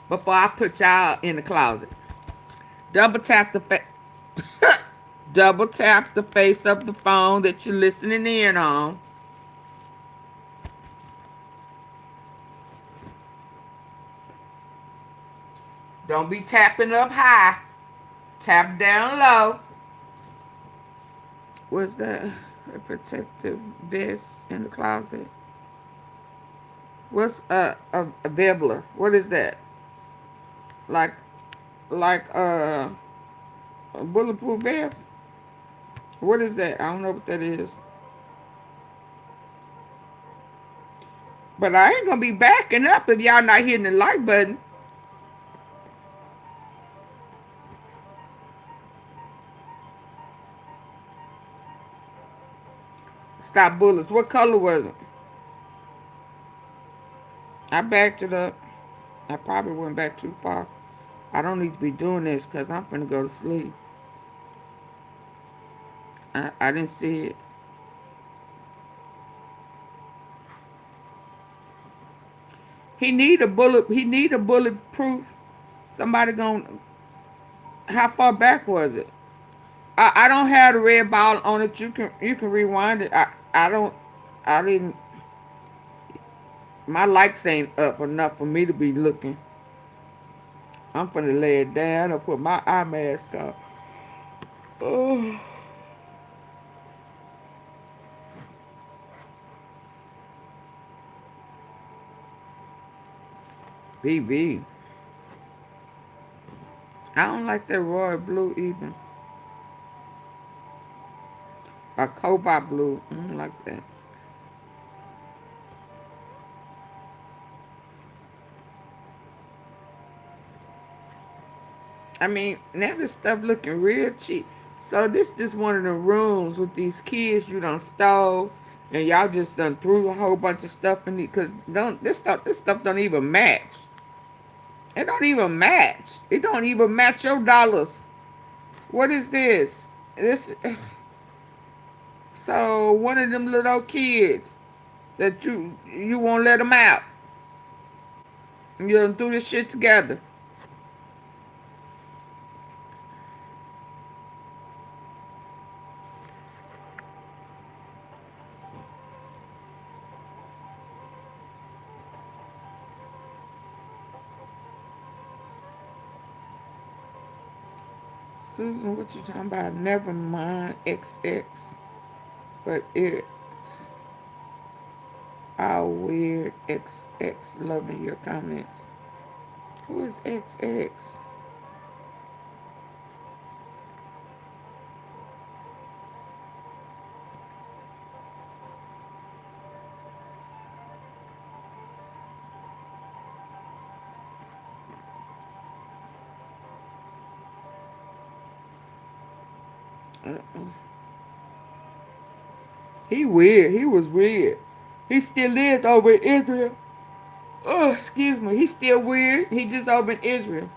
Before I put y'all in the closet. Double tap the double tap the face of the phone that you're listening in on. Don't be tapping up high. Tap down low. What's that? A protective vest in the closet. What's a Vebler? What is that? Like a bulletproof vest? What is that? I don't know what that is. But I ain't gonna be backing up if y'all not hitting the like button. Stop bullets. What color was it? I backed it up. I probably went back too far. I don't need to be doing this because I'm finna go to sleep. I didn't see it. He need a bulletproof. Somebody gonna. How far back was it? I don't have the red ball on it. You can rewind it. I didn't. My lights ain't up enough for me to be looking. I'm finna lay it down and put my eye mask on. Oh. BB. I don't like that royal blue either. A cobalt blue. I don't like that. I mean, now this stuff looking real cheap. So this just one of the rooms with these kids you done stole, and y'all just done threw a whole bunch of stuff in it. Cause this stuff don't even match. It don't even match. It don't even match your dollars. What is this? This. So one of them little kids that you won't let them out. You don't do this shit together. Susan, what you talking about? Never mind XX, but it's all weird. XX, loving your comments. Who is XX? He weird. He was weird. He still is over in Israel. Oh, excuse me. He's still weird. He just over in Israel.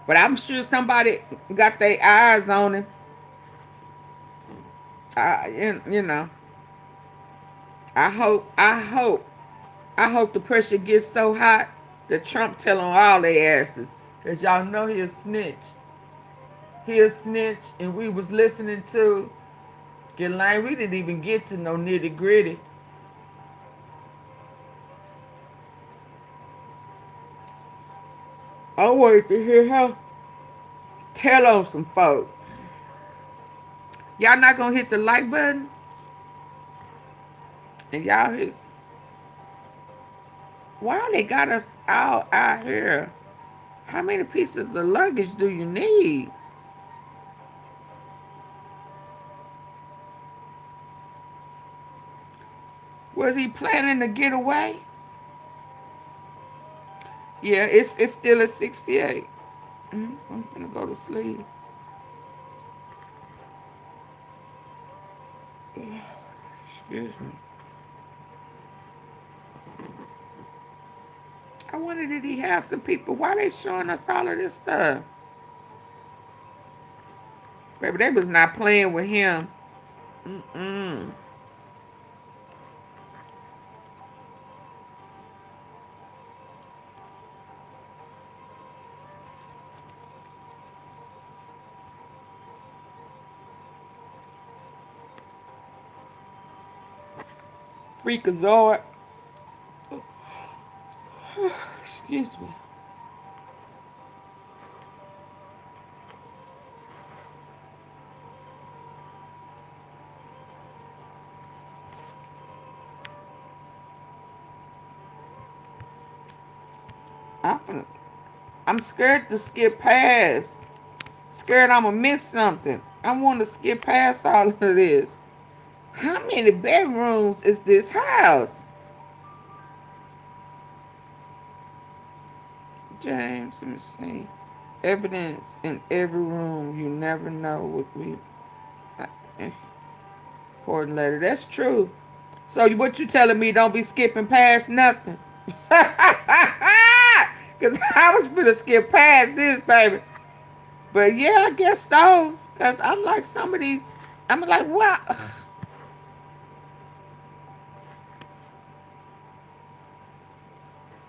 But I'm sure somebody got their eyes on him. You know. I hope the pressure gets so hot that Trump tell on all their asses. Cause y'all know he a snitch. He a snitch, and we was listening to Ghislaine. We didn't even get to no nitty gritty. I wanted to hear her tell on some folks. Y'all not gonna hit the like button? And y'all hit. Why they got us all out here? How many pieces of luggage do you need? Was he planning to get away? Yeah, it's still at 68. I'm gonna go to sleep. Excuse me. I wonder, did he have some people? Why they showing us all of this stuff? Baby, they was not playing with him. Freakazoid. Excuse me. I'm scared to skip past. Scared I'm gonna miss something. I want to skip past all of this. How many bedrooms is this house? James, let me see. Evidence in every room. You never know what we. Important letter. That's true. So what you telling me? Don't be skipping past nothing. Cause I was gonna skip past this, baby. But yeah, I guess so. Cause I'm like some of these. I'm like, wow.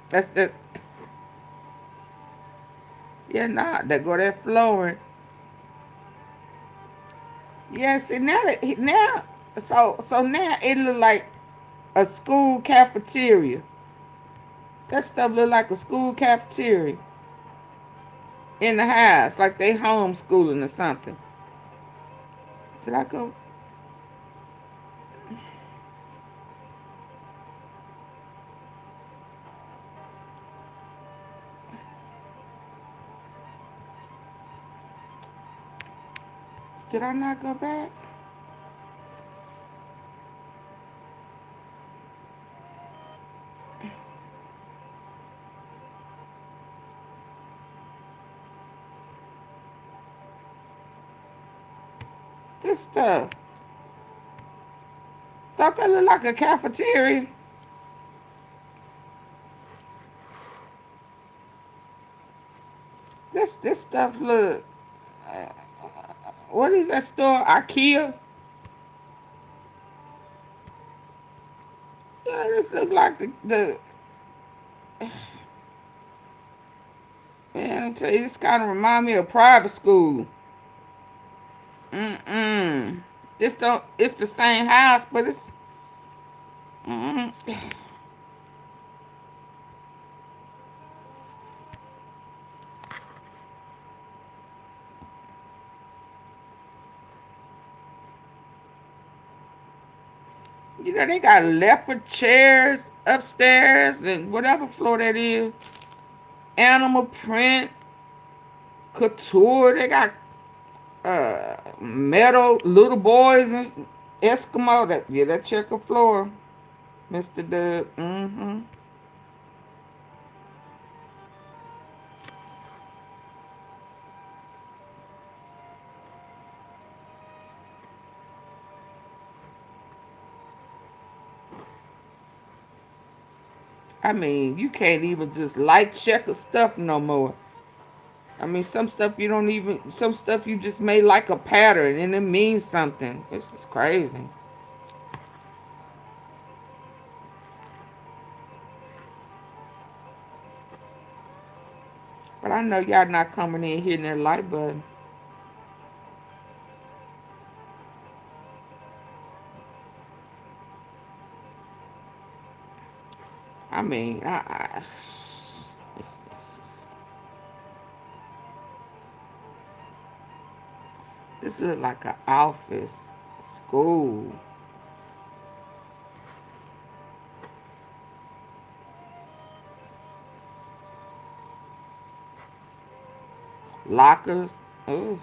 That's. Yeah, nah. They go that flooring. Yeah, see now. So now it look like a school cafeteria. That stuff look like a school cafeteria in the house, like they homeschooling or something. Did I go? Did I not go back? This stuff. Don't that look like a cafeteria? This stuff look. What is that store? IKEA? Yeah, this look like the man, I'm tell you, this kind of remind me of private school. Mm-mm. This don't, it's the same house, but it's, mm, you know, they got leopard chairs upstairs and whatever floor that is. Animal print, couture. They got metal little boys and Eskimo. That yeah, that checker floor, Mr. Dub. Mm-hmm. I mean, you can't even just like checker stuff no more. I mean, some stuff you don't even, some stuff you just made like a pattern and it means something. This is crazy. But I know y'all not coming in hitting that like button. I mean, this look like an office, school, lockers. Ooh.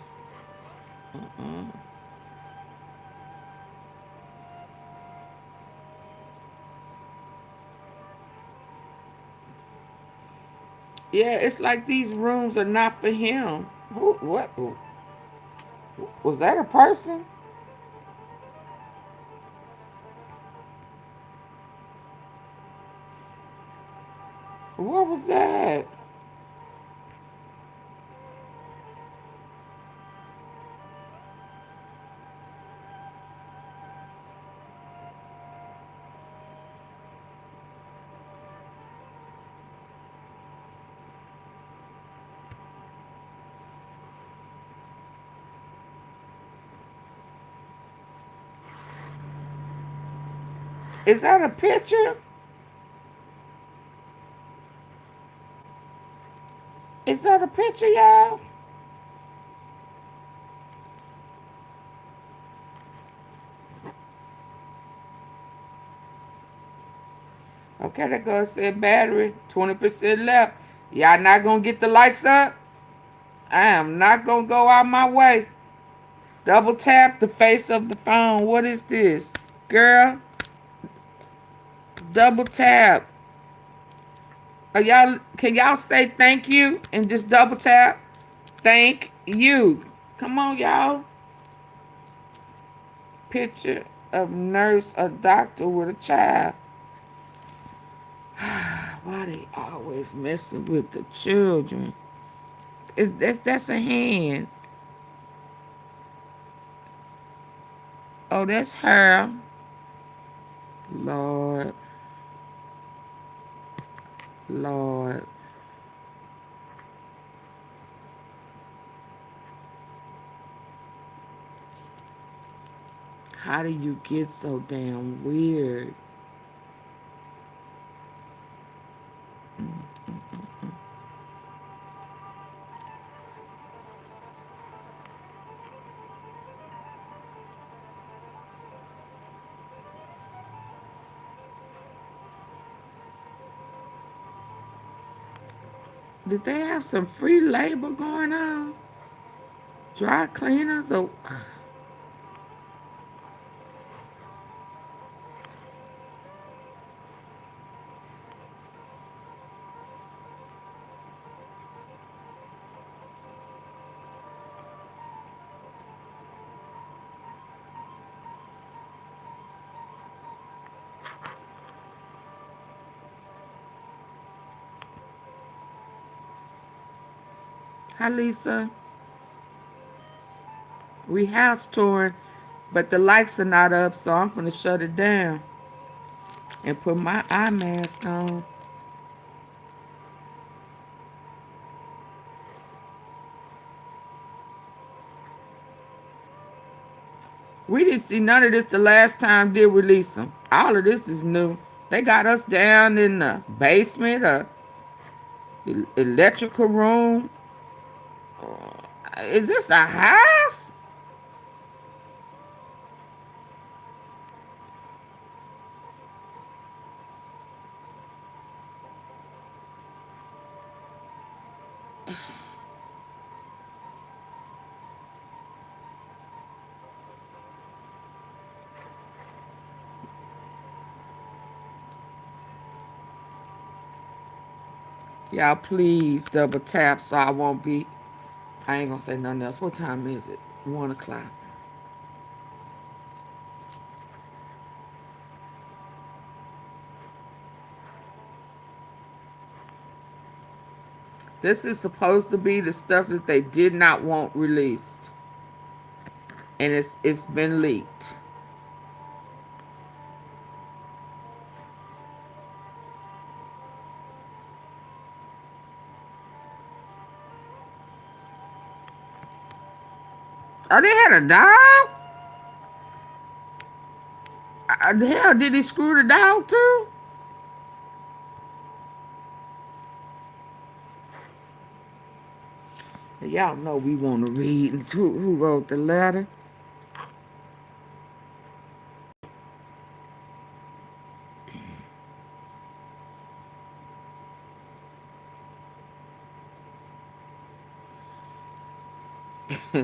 Yeah, it's like these rooms are not for him. Who? What? Was that a person? What was that? Is that a picture? Is that a picture, y'all? Okay, that goes said battery, 20% left. Y'all not gonna get the lights up? I am not gonna go out my way. Double tap the face of the phone. What is this? Girl, double tap. Are y'all, can y'all say thank you and just double tap? Thank you. Come on, y'all. Picture of nurse or doctor with a child. Why they always messing with the children? That's a hand. Oh, that's her. Lord. Lord. How do you get so damn weird? Did they have some free labor going on? Dry cleaners or hi Lisa. We house touring, but the lights are not up, so I'm gonna shut it down and put my eye mask on. We didn't see none of this the last time they release them. All of this is new. They got us down in the basement, electrical room. Is this a house? Y'all please double tap so I won't be. I ain't gonna say nothing else. What time is it? 1 o'clock. This is supposed to be the stuff that they did not want released. And it's been leaked. Oh, they had a dog? The hell, did he screw the dog too? Y'all know we want to read who wrote the letter.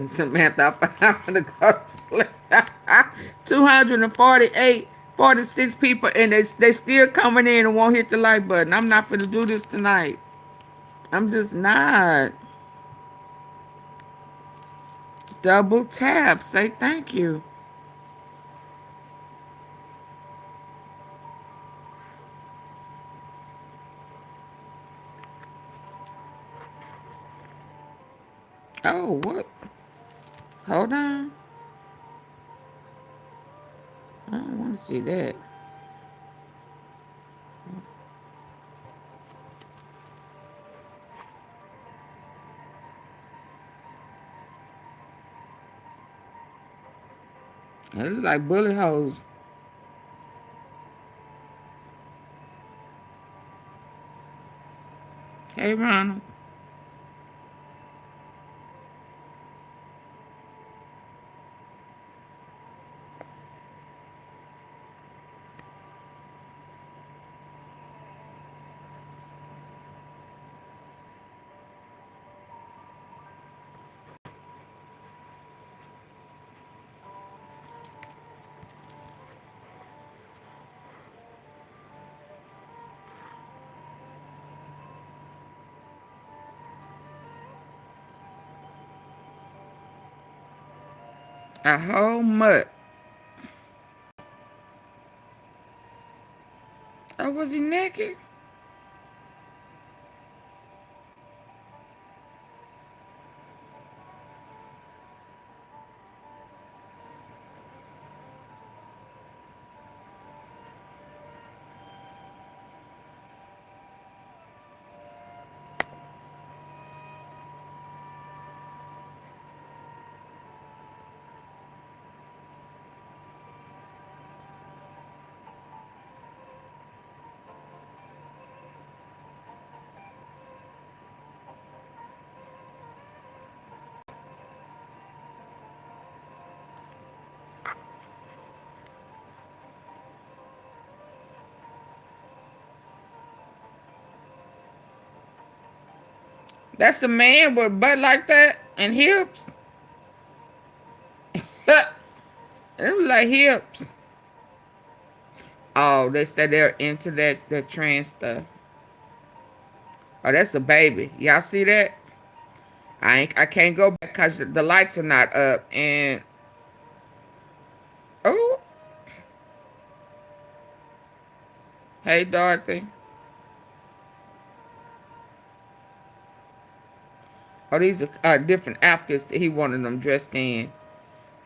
Samantha, I'm gonna go to sleep. 248, 46 people, and they still coming in and won't hit the like button. I'm not gonna do this tonight. I'm just not. Double tap. Say thank you. Oh, what? Hold on. I don't want to see that. It looks like bullet holes. Hey, Ronald. A whole mutt. Oh, was he naked? That's a man with a butt like that and hips. It was like hips. Oh, they said they're into that trans stuff. Oh, that's a baby. Y'all see that? I can't go back because the lights are not up. And oh, hey Dorothy. Oh, these are different outfits that he wanted them dressed in.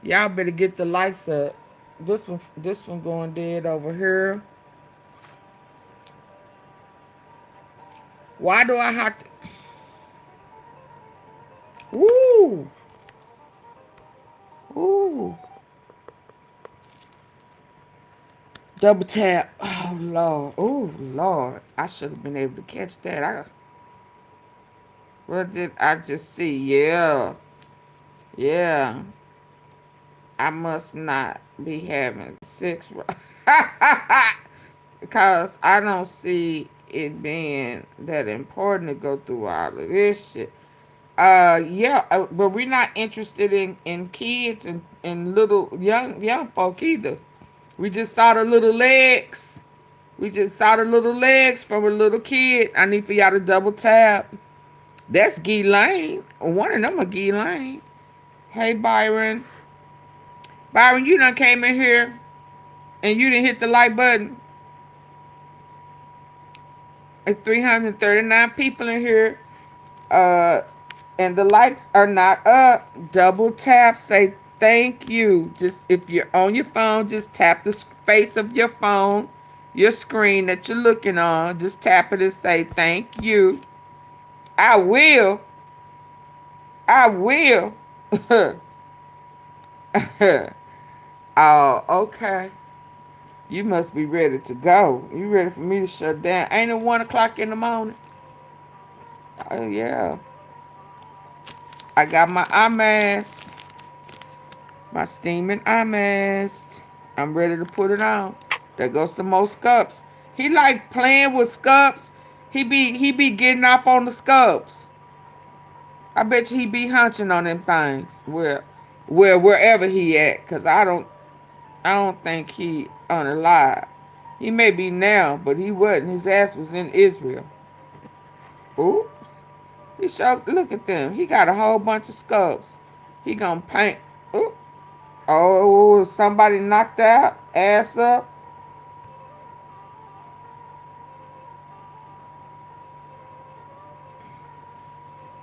Y'all better get the lights up. This one going dead over here. Why do I have to? Woo! Ooh. Double tap. Oh Lord. Oh Lord. I should have been able to catch that. What did I just see? Yeah. Yeah. I must not be having sex. Because I don't see it being that important to go through all of this shit. Yeah, but we're not interested in kids and little young folk either. We just saw the little legs. We just saw the little legs from a little kid. I need for y'all to double tap. That's Gee Lane. One of them a Gee Lane. Hey Byron. Byron, you done came in here and you didn't hit the like button. It's 339 people in here. Uh and the likes are not up. Double tap, say thank you. Just if you're on your phone, just tap the face of your phone, your screen that you're looking on. Just tap it and say thank you. I will. I will. Oh, okay. You must be ready to go. You ready for me to shut down? Ain't it 1 o'clock in the morning? Oh yeah. I got my eye mask. My steaming eye mask. I'm ready to put it on. There goes some more scups. He like playing with scups. He be getting off on the scups. I bet you he be hunching on them things. Wherever he at. Cause I don't think he unalive. He may be now, but he wasn't. His ass was in Israel. Oops. He showed, look at them. He got a whole bunch of sculpts. He gonna paint. Oops. Oh, somebody knocked out, ass up.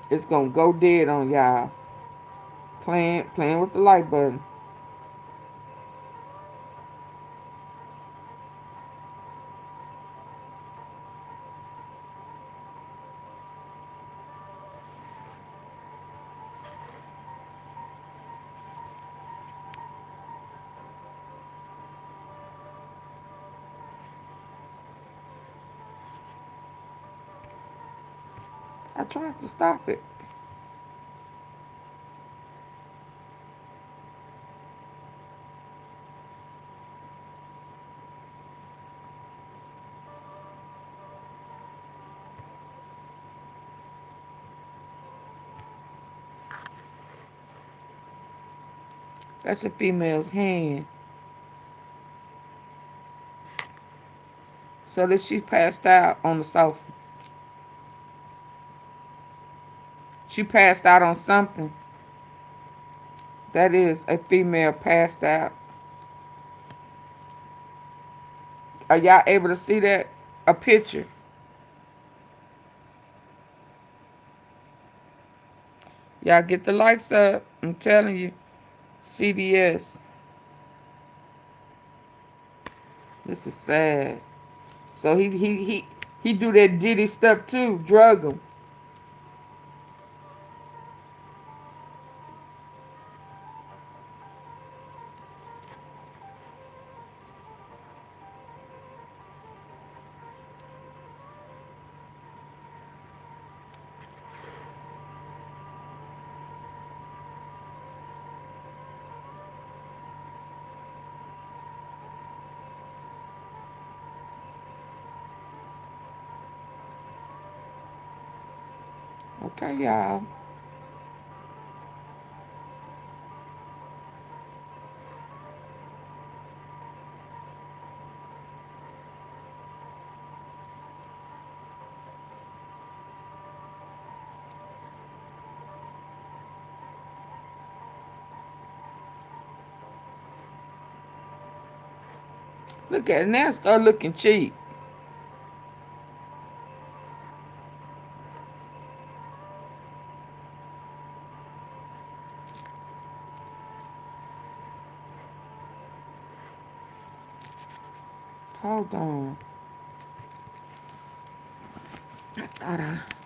It's gonna go dead on y'all. Playing with the like button. I tried to stop it. That's a female's hand. So that she passed out on the sofa. She passed out on something. That is a female passed out. Are y'all able to see that? A picture. Y'all get the likes up. I'm telling you. CDS. This is sad. So he do that Diddy stuff too. Drug him. Okay, y'all. Look at it now. Start looking cheap. Hold on. I thought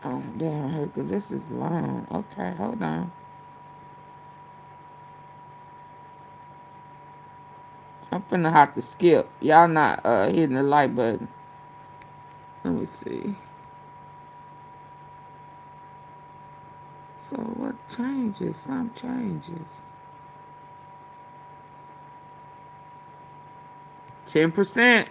oh, down here, because this is long. Okay, hold on. I'm finna have to skip. Y'all not hitting the like button. Let me see. So what changes? Some changes. 10%.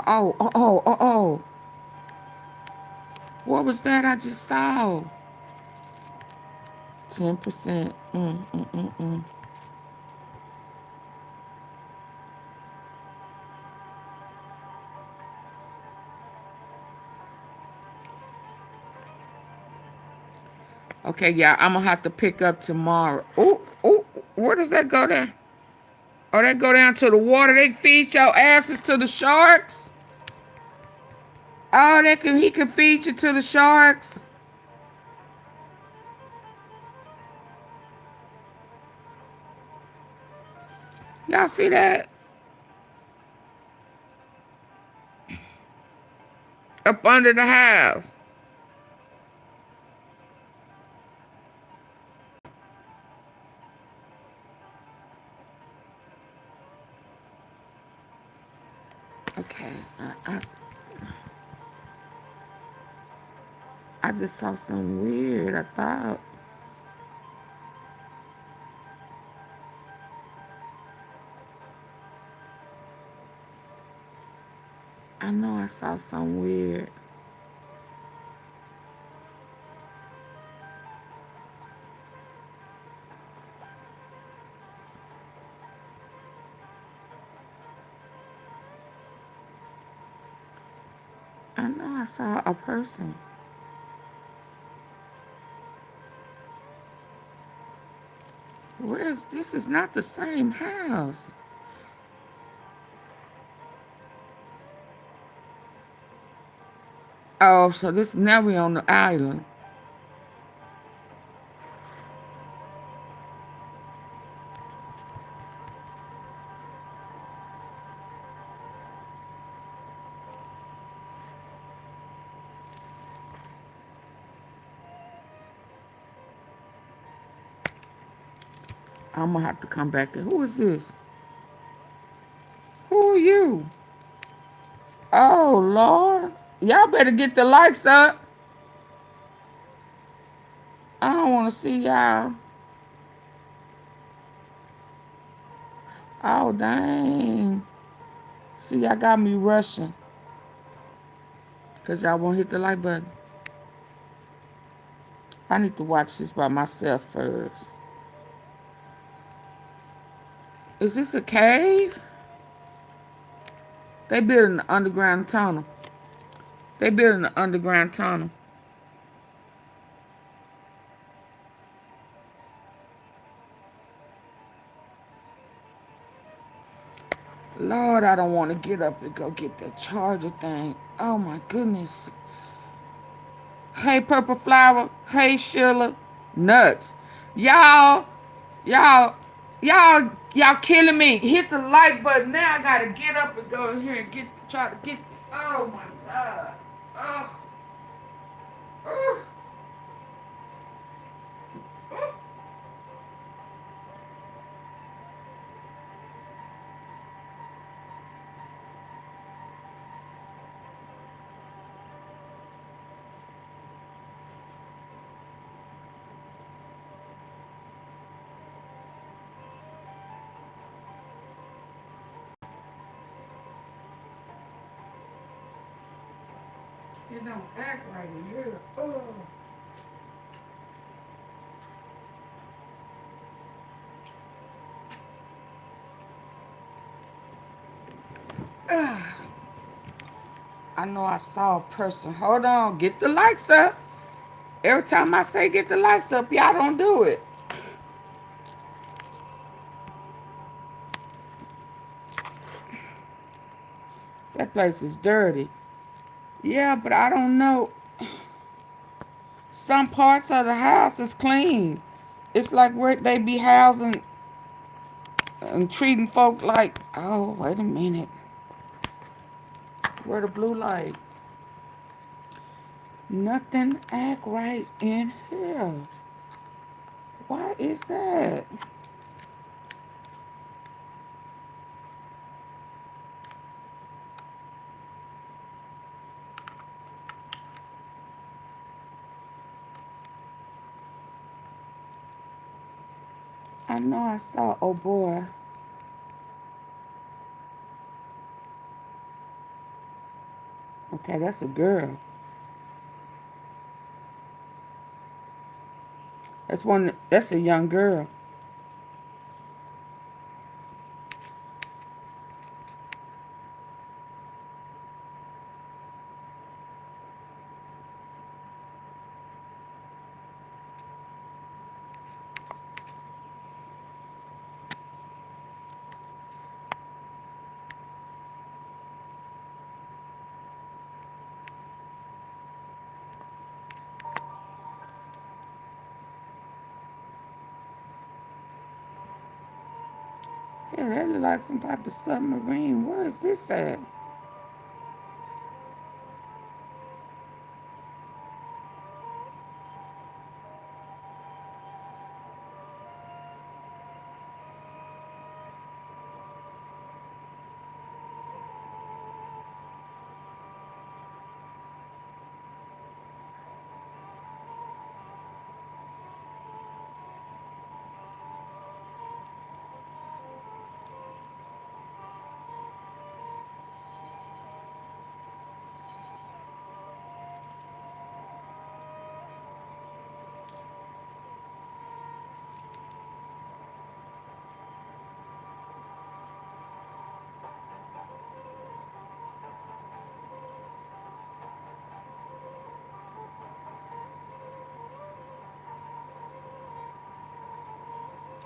Uh-oh. What was that I just saw? 10%. Okay, yeah, I'm gonna have to pick up tomorrow. Oh, where does that go down? Oh, that go down to the water. They feed your asses to the sharks. Oh, he can feed you to the sharks. Y'all see that? Up under the house. Okay, I just saw something weird. I thought. I know I saw something weird. I know I saw a person. Where's this? Is not the same house. Oh, so this now we on the island. I'm gonna have to come back there. Who is this? Who are you? Oh, Lord. Y'all better get the likes up. I don't want to see y'all. Oh, dang. See, y'all got me rushing. Because y'all won't hit the like button. I need to watch this by myself first. Is this a cave? They building an underground tunnel. They building an underground tunnel. Lord, I don't want to get up and go get the charger thing. Oh, my goodness. Hey, Purple Flower. Hey, Sheila. Nuts. Y'all killing me. Hit the like button. Now I gotta get up and go in here and try to get. Oh my God. Oh. Oh. Oh. You don't act right here. Oh. I know I saw a person. Hold on. Get the likes up. Every time I say get the likes up, y'all don't do it. That place is dirty. Yeah, but I don't know. Some parts of the house is clean. It's like where they be housing and treating folk like, oh, wait a minute. Where the blue light? Nothing act right in here. Why is that? I know I saw, oh boy. Okay, that's a girl. That's a young girl. Yeah, that look like some type of submarine. Where is this at?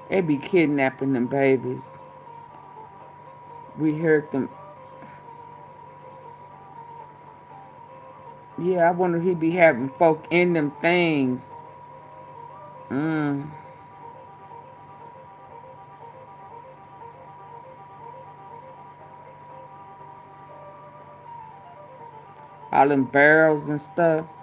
They be kidnapping them babies. We heard them. Yeah, I wonder if he be having folk in them things. All them barrels and stuff.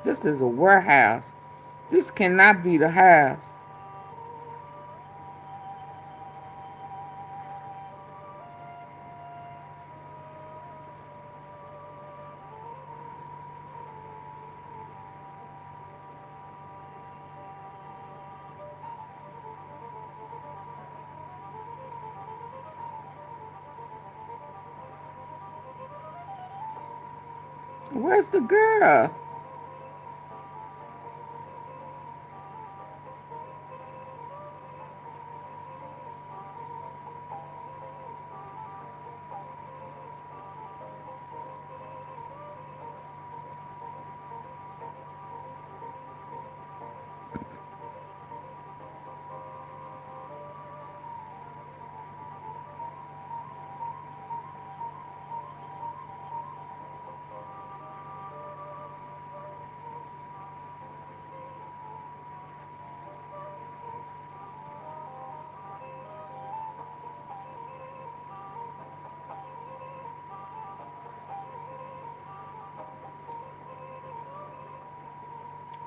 This is a warehouse. This cannot be the house. Where's the girl?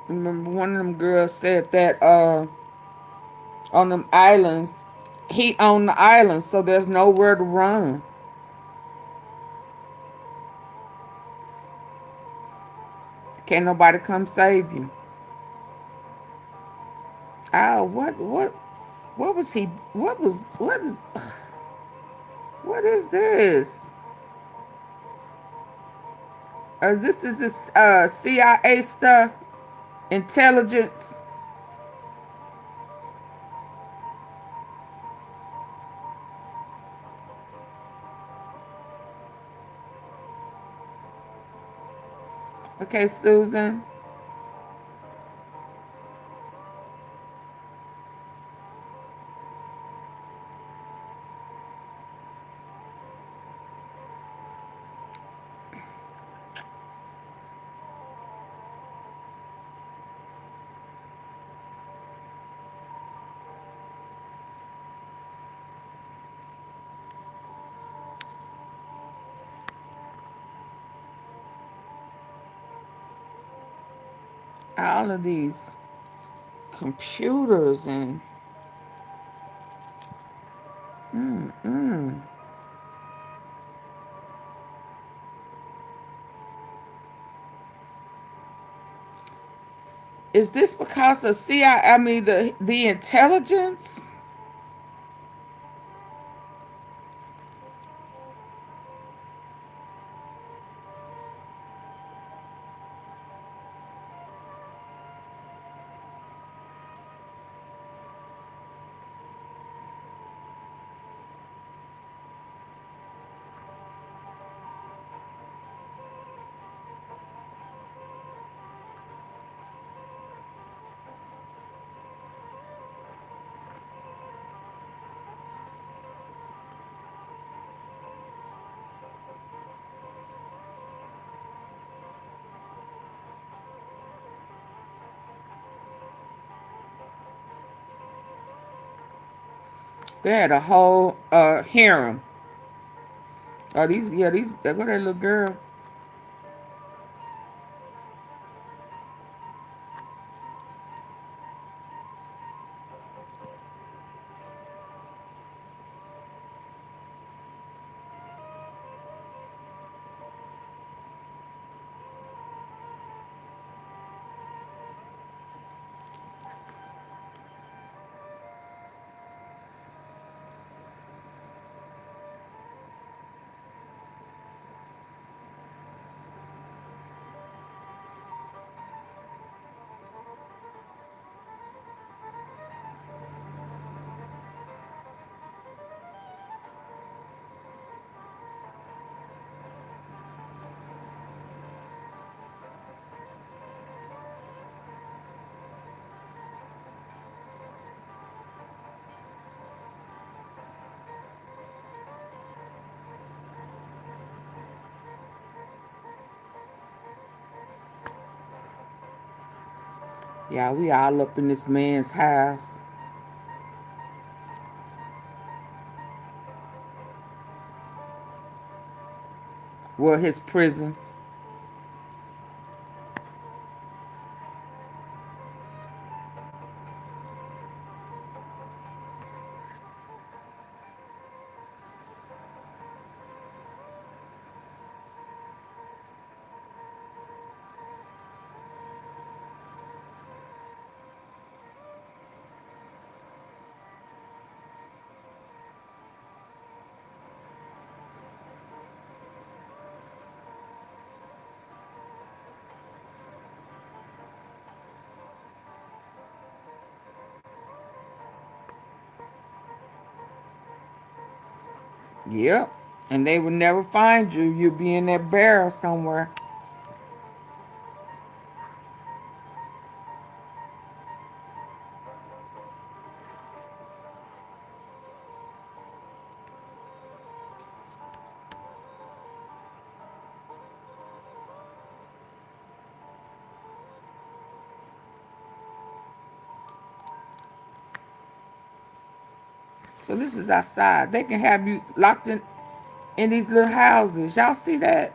Remember one of them girls said that on them islands, he owned the island, so there's nowhere to run. Can't nobody come save you. Oh, what was he? What is this? This is this CIA stuff, intelligence. Okay, Susan. All of these computers and is this because of CIA? I mean the intelligence? They had a whole harem. Oh, these there go that little girl. Yeah, we all up in this man's house. Well, his prison. Yep. And they would never find you. You'd be in that barrel somewhere. So this is outside. They can have you locked in these little houses. Y'all see that?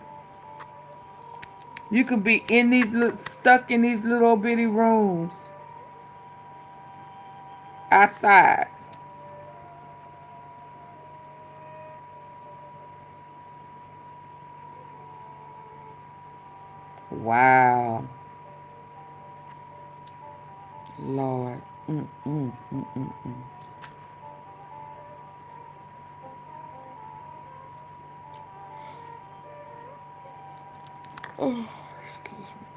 You can be in these little stuck in these little bitty rooms outside. Wow. Lord. Oh, excuse me.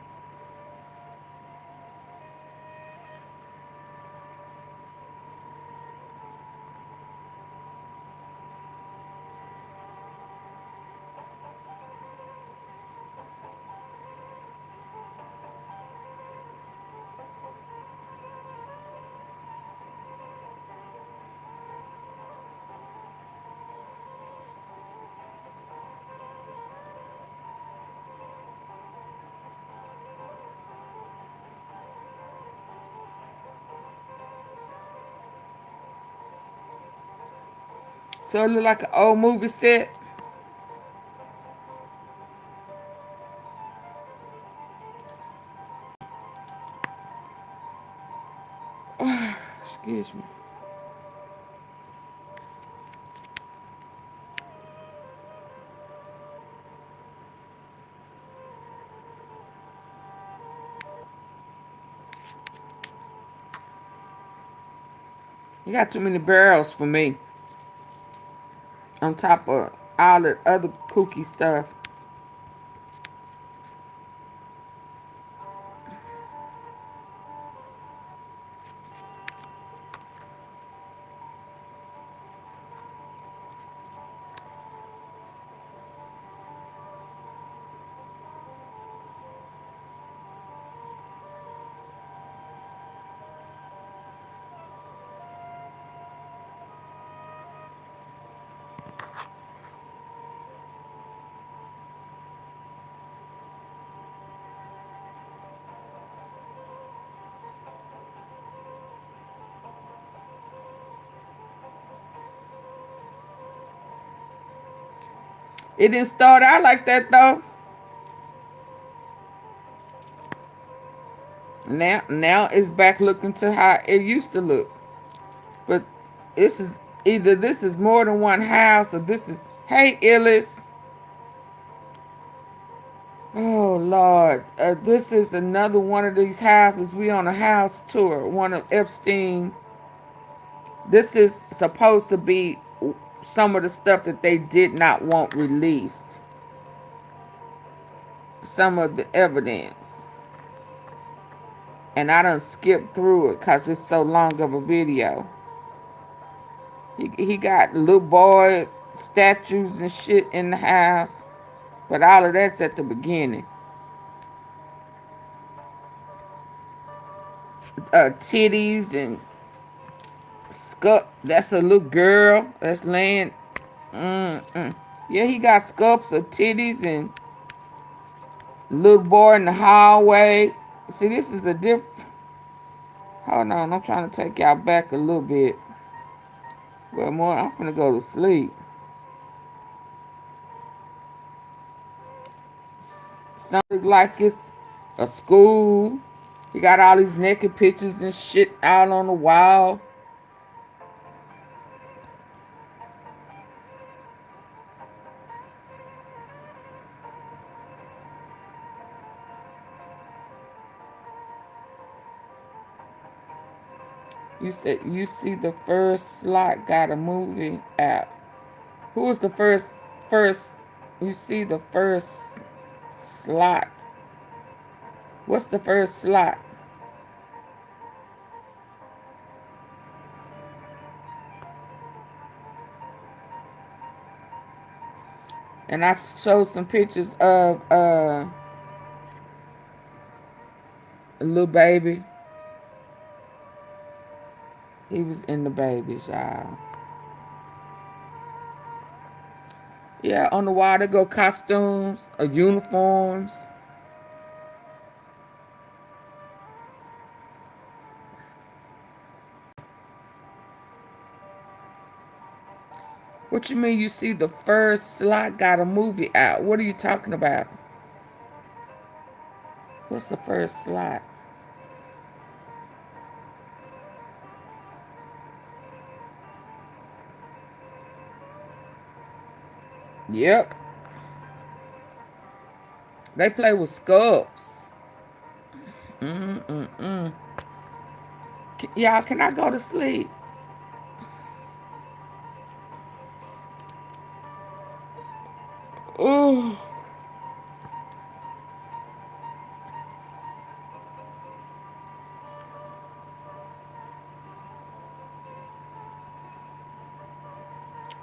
So it look like an old movie set. Excuse me. You got too many barrels for me. On top of all the other kooky stuff. It didn't start out like that though. Now it's back looking to how it used to look. But this is either this is more than one house or this is, hey Illis. Oh Lord, this is another one of these houses. We on a house tour. One of Epstein. This is supposed to be some of the stuff that they did not want released. Some of the evidence. And I done skipped through it because it's so long of a video. He got little boy statues and shit in the house. But all of that's at the beginning. Titties and sculpt. That's a little girl that's laying. Yeah, he got sculpts of titties and little boy in the hallway. See, this is a different. Hold on, I'm trying to take y'all back a little bit. Well, more, I'm finna go to sleep. Something like it's a school. You got all these naked pictures and shit out on the wall. You said you see the first slot got a movie out. Who was the first you see the first slot? What's the first slot? And I showed some pictures of a little baby. He was in the babies, y'all. Yeah, on the wall they go costumes or uniforms. What you mean you see the first slot got a movie out? What are you talking about? What's the first slot? Yep. They play with sculpts. Y'all, can I go to sleep? Oh.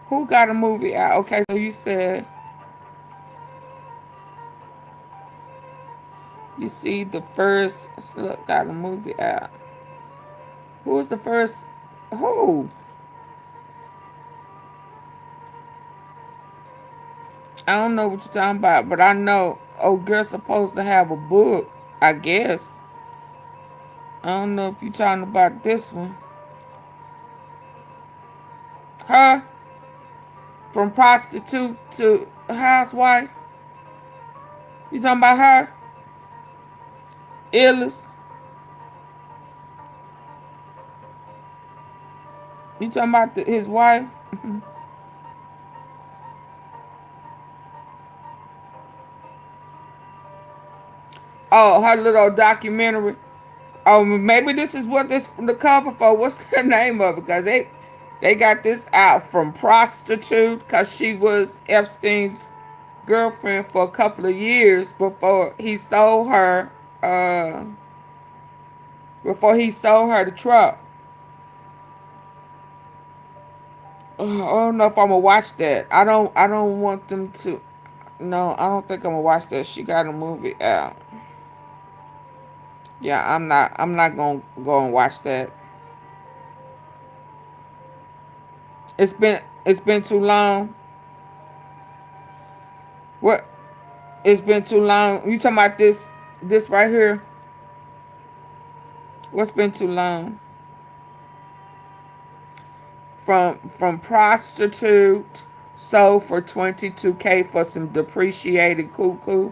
Who got a movie out? Okay, so you said you see the first slut got a movie out. Who was the first? Who? I don't know what you're talking about, but I know old girl's supposed to have a book, I guess. I don't know if you're talking about this one. Her? From prostitute to housewife? You talking about her? Illis? You talking about his wife? Oh, her little documentary. Oh, maybe this is what this the cover for. What's the name of it? Because they got this out from prostitute because she was Epstein's girlfriend for a couple of years uh before he sold her the truck. I don't know if I'm gonna watch that. I don't want them to. No, I don't think I'm gonna watch that. She got a movie out. Yeah, I'm not gonna go and watch that. It's been too long. What? It's been too long. You talking about this right here? What's been too long? From prostitute sold for 22K for some depreciated cuckoo,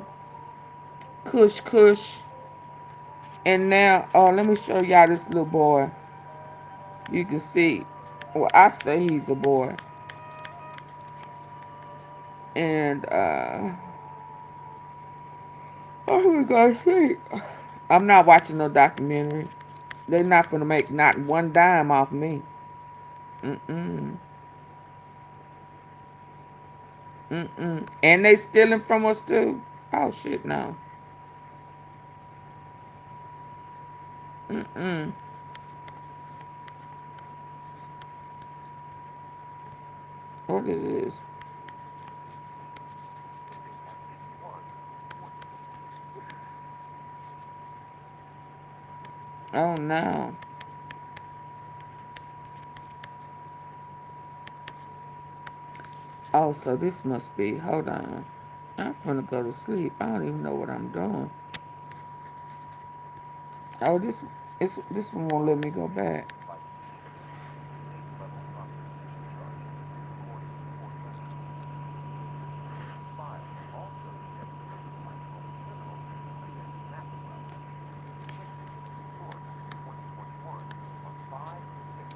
kush kush, and now let me show y'all this little boy. You can see. Well, I say he's a boy, and oh my gosh, I'm not watching no documentary. They're not gonna make not one dime off me. Mm-mm. Mm-mm. And they stealing from us too. Oh shit, no. Mm-mm. What is this? Oh no. Oh, so this must be. Hold on. I'm finna go to sleep. I don't even know what I'm doing. Oh, this one won't let me go back.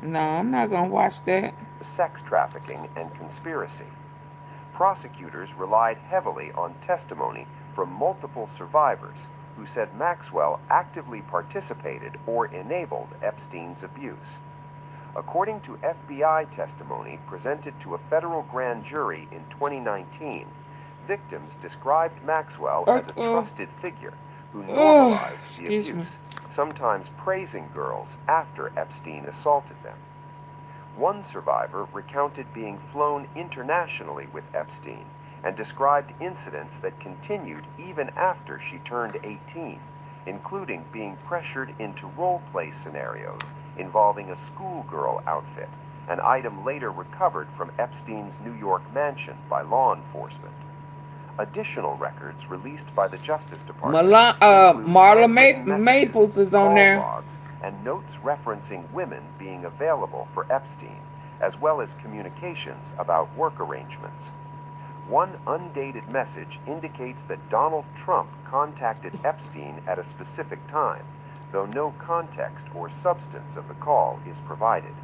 No, I'm not gonna watch that. Sex trafficking and conspiracy. Prosecutors relied heavily on testimony from multiple survivors who said Maxwell actively participated or enabled Epstein's abuse. According to FBI testimony presented to a federal grand jury in 2019, victims described Maxwell as a trusted figure who normalized the Excuse me. abuse, sometimes praising girls after Epstein assaulted them. One survivor recounted being flown internationally with Epstein and described incidents that continued even after she turned 18, including being pressured into role-play scenarios involving a schoolgirl outfit, an item later recovered from Epstein's New York mansion by law enforcement. Additional records released by the Justice Department include Marla handwritten Maples messages, is on call there. logs, and notes referencing women being available for Epstein, as well as communications about work arrangements. One undated message indicates that Donald Trump contacted Epstein at a specific time, though no context or substance of the call is provided.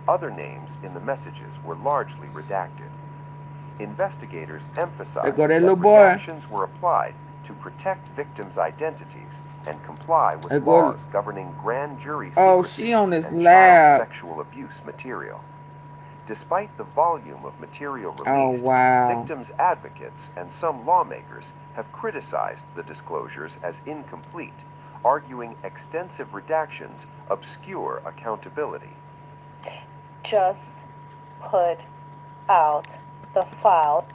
Other names in the messages were largely redacted. Investigators emphasized There go that that little boy. redactions were applied to protect victims' identities and comply with There go. laws governing grand jury Oh, secrecy she on this and child lab. sexual abuse material. Despite the volume of material Oh released, wow. victims' advocates and some lawmakers have criticized the disclosures as incomplete, arguing extensive redactions obscure accountability. Just put out the file.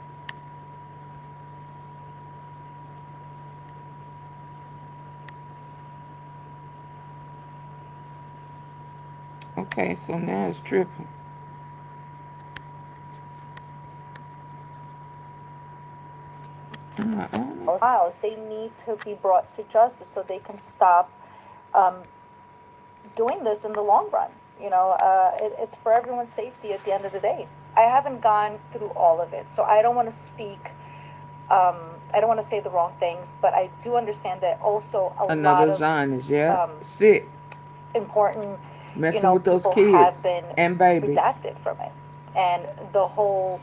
Okay, so now it's tripping. Files. They need to be brought to justice so they can stop doing this in the long run. It's for everyone's safety at the end of the day. I haven't gone through all of it, so I don't want to speak. I don't want to say the wrong things, but I do understand that also a lot Another of Zionist, yeah. Sick. important Messing with those people have kids been and babies. redacted from it. And the whole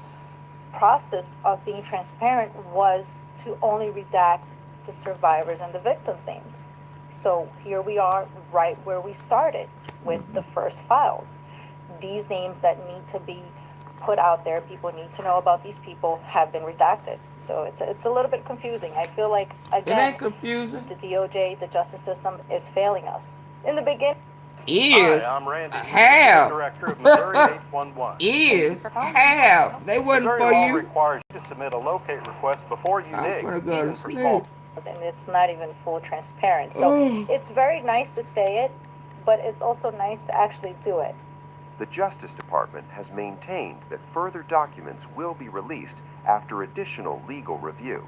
process of being transparent was to only redact the survivors and the victims' names. So here we are right where we started with the first files. These names that need to be put out there, people need to know about these people, have been redacted. So it's a little bit confusing. I feel like, It again, ain't confusing. the DOJ, the justice system, is failing us. In the beginning, Is Hi, I'm Randy, have Director of Missouri 811. is have. They wasn't Missouri for law you. requires you to submit a locate request before you I'm dig, finna go even to for sleep. small. and it's not even full transparent. So it's very nice to say it, but it's also nice to actually do it. The Justice Department has maintained that further documents will be released after additional legal review.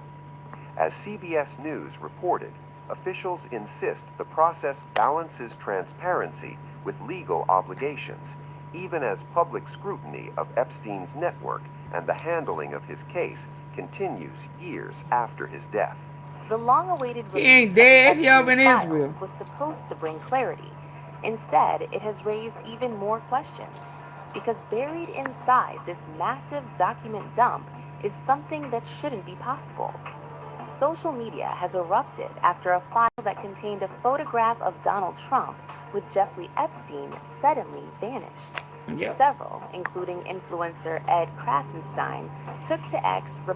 As CBS News reported, officials insist the process balances transparency with legal obligations, even as public scrutiny of Epstein's network and the handling of his case continues years after his death. The long-awaited He release ain't of the dead. He over Epstein in files Israel. was supposed to bring clarity. Instead, it has raised even more questions, because buried inside this massive document dump is something that shouldn't be possible. Social media has erupted after a file that contained a photograph of Donald Trump with Jeffrey Epstein suddenly vanished. Yep. Several, including influencer Ed Krasenstein, took to X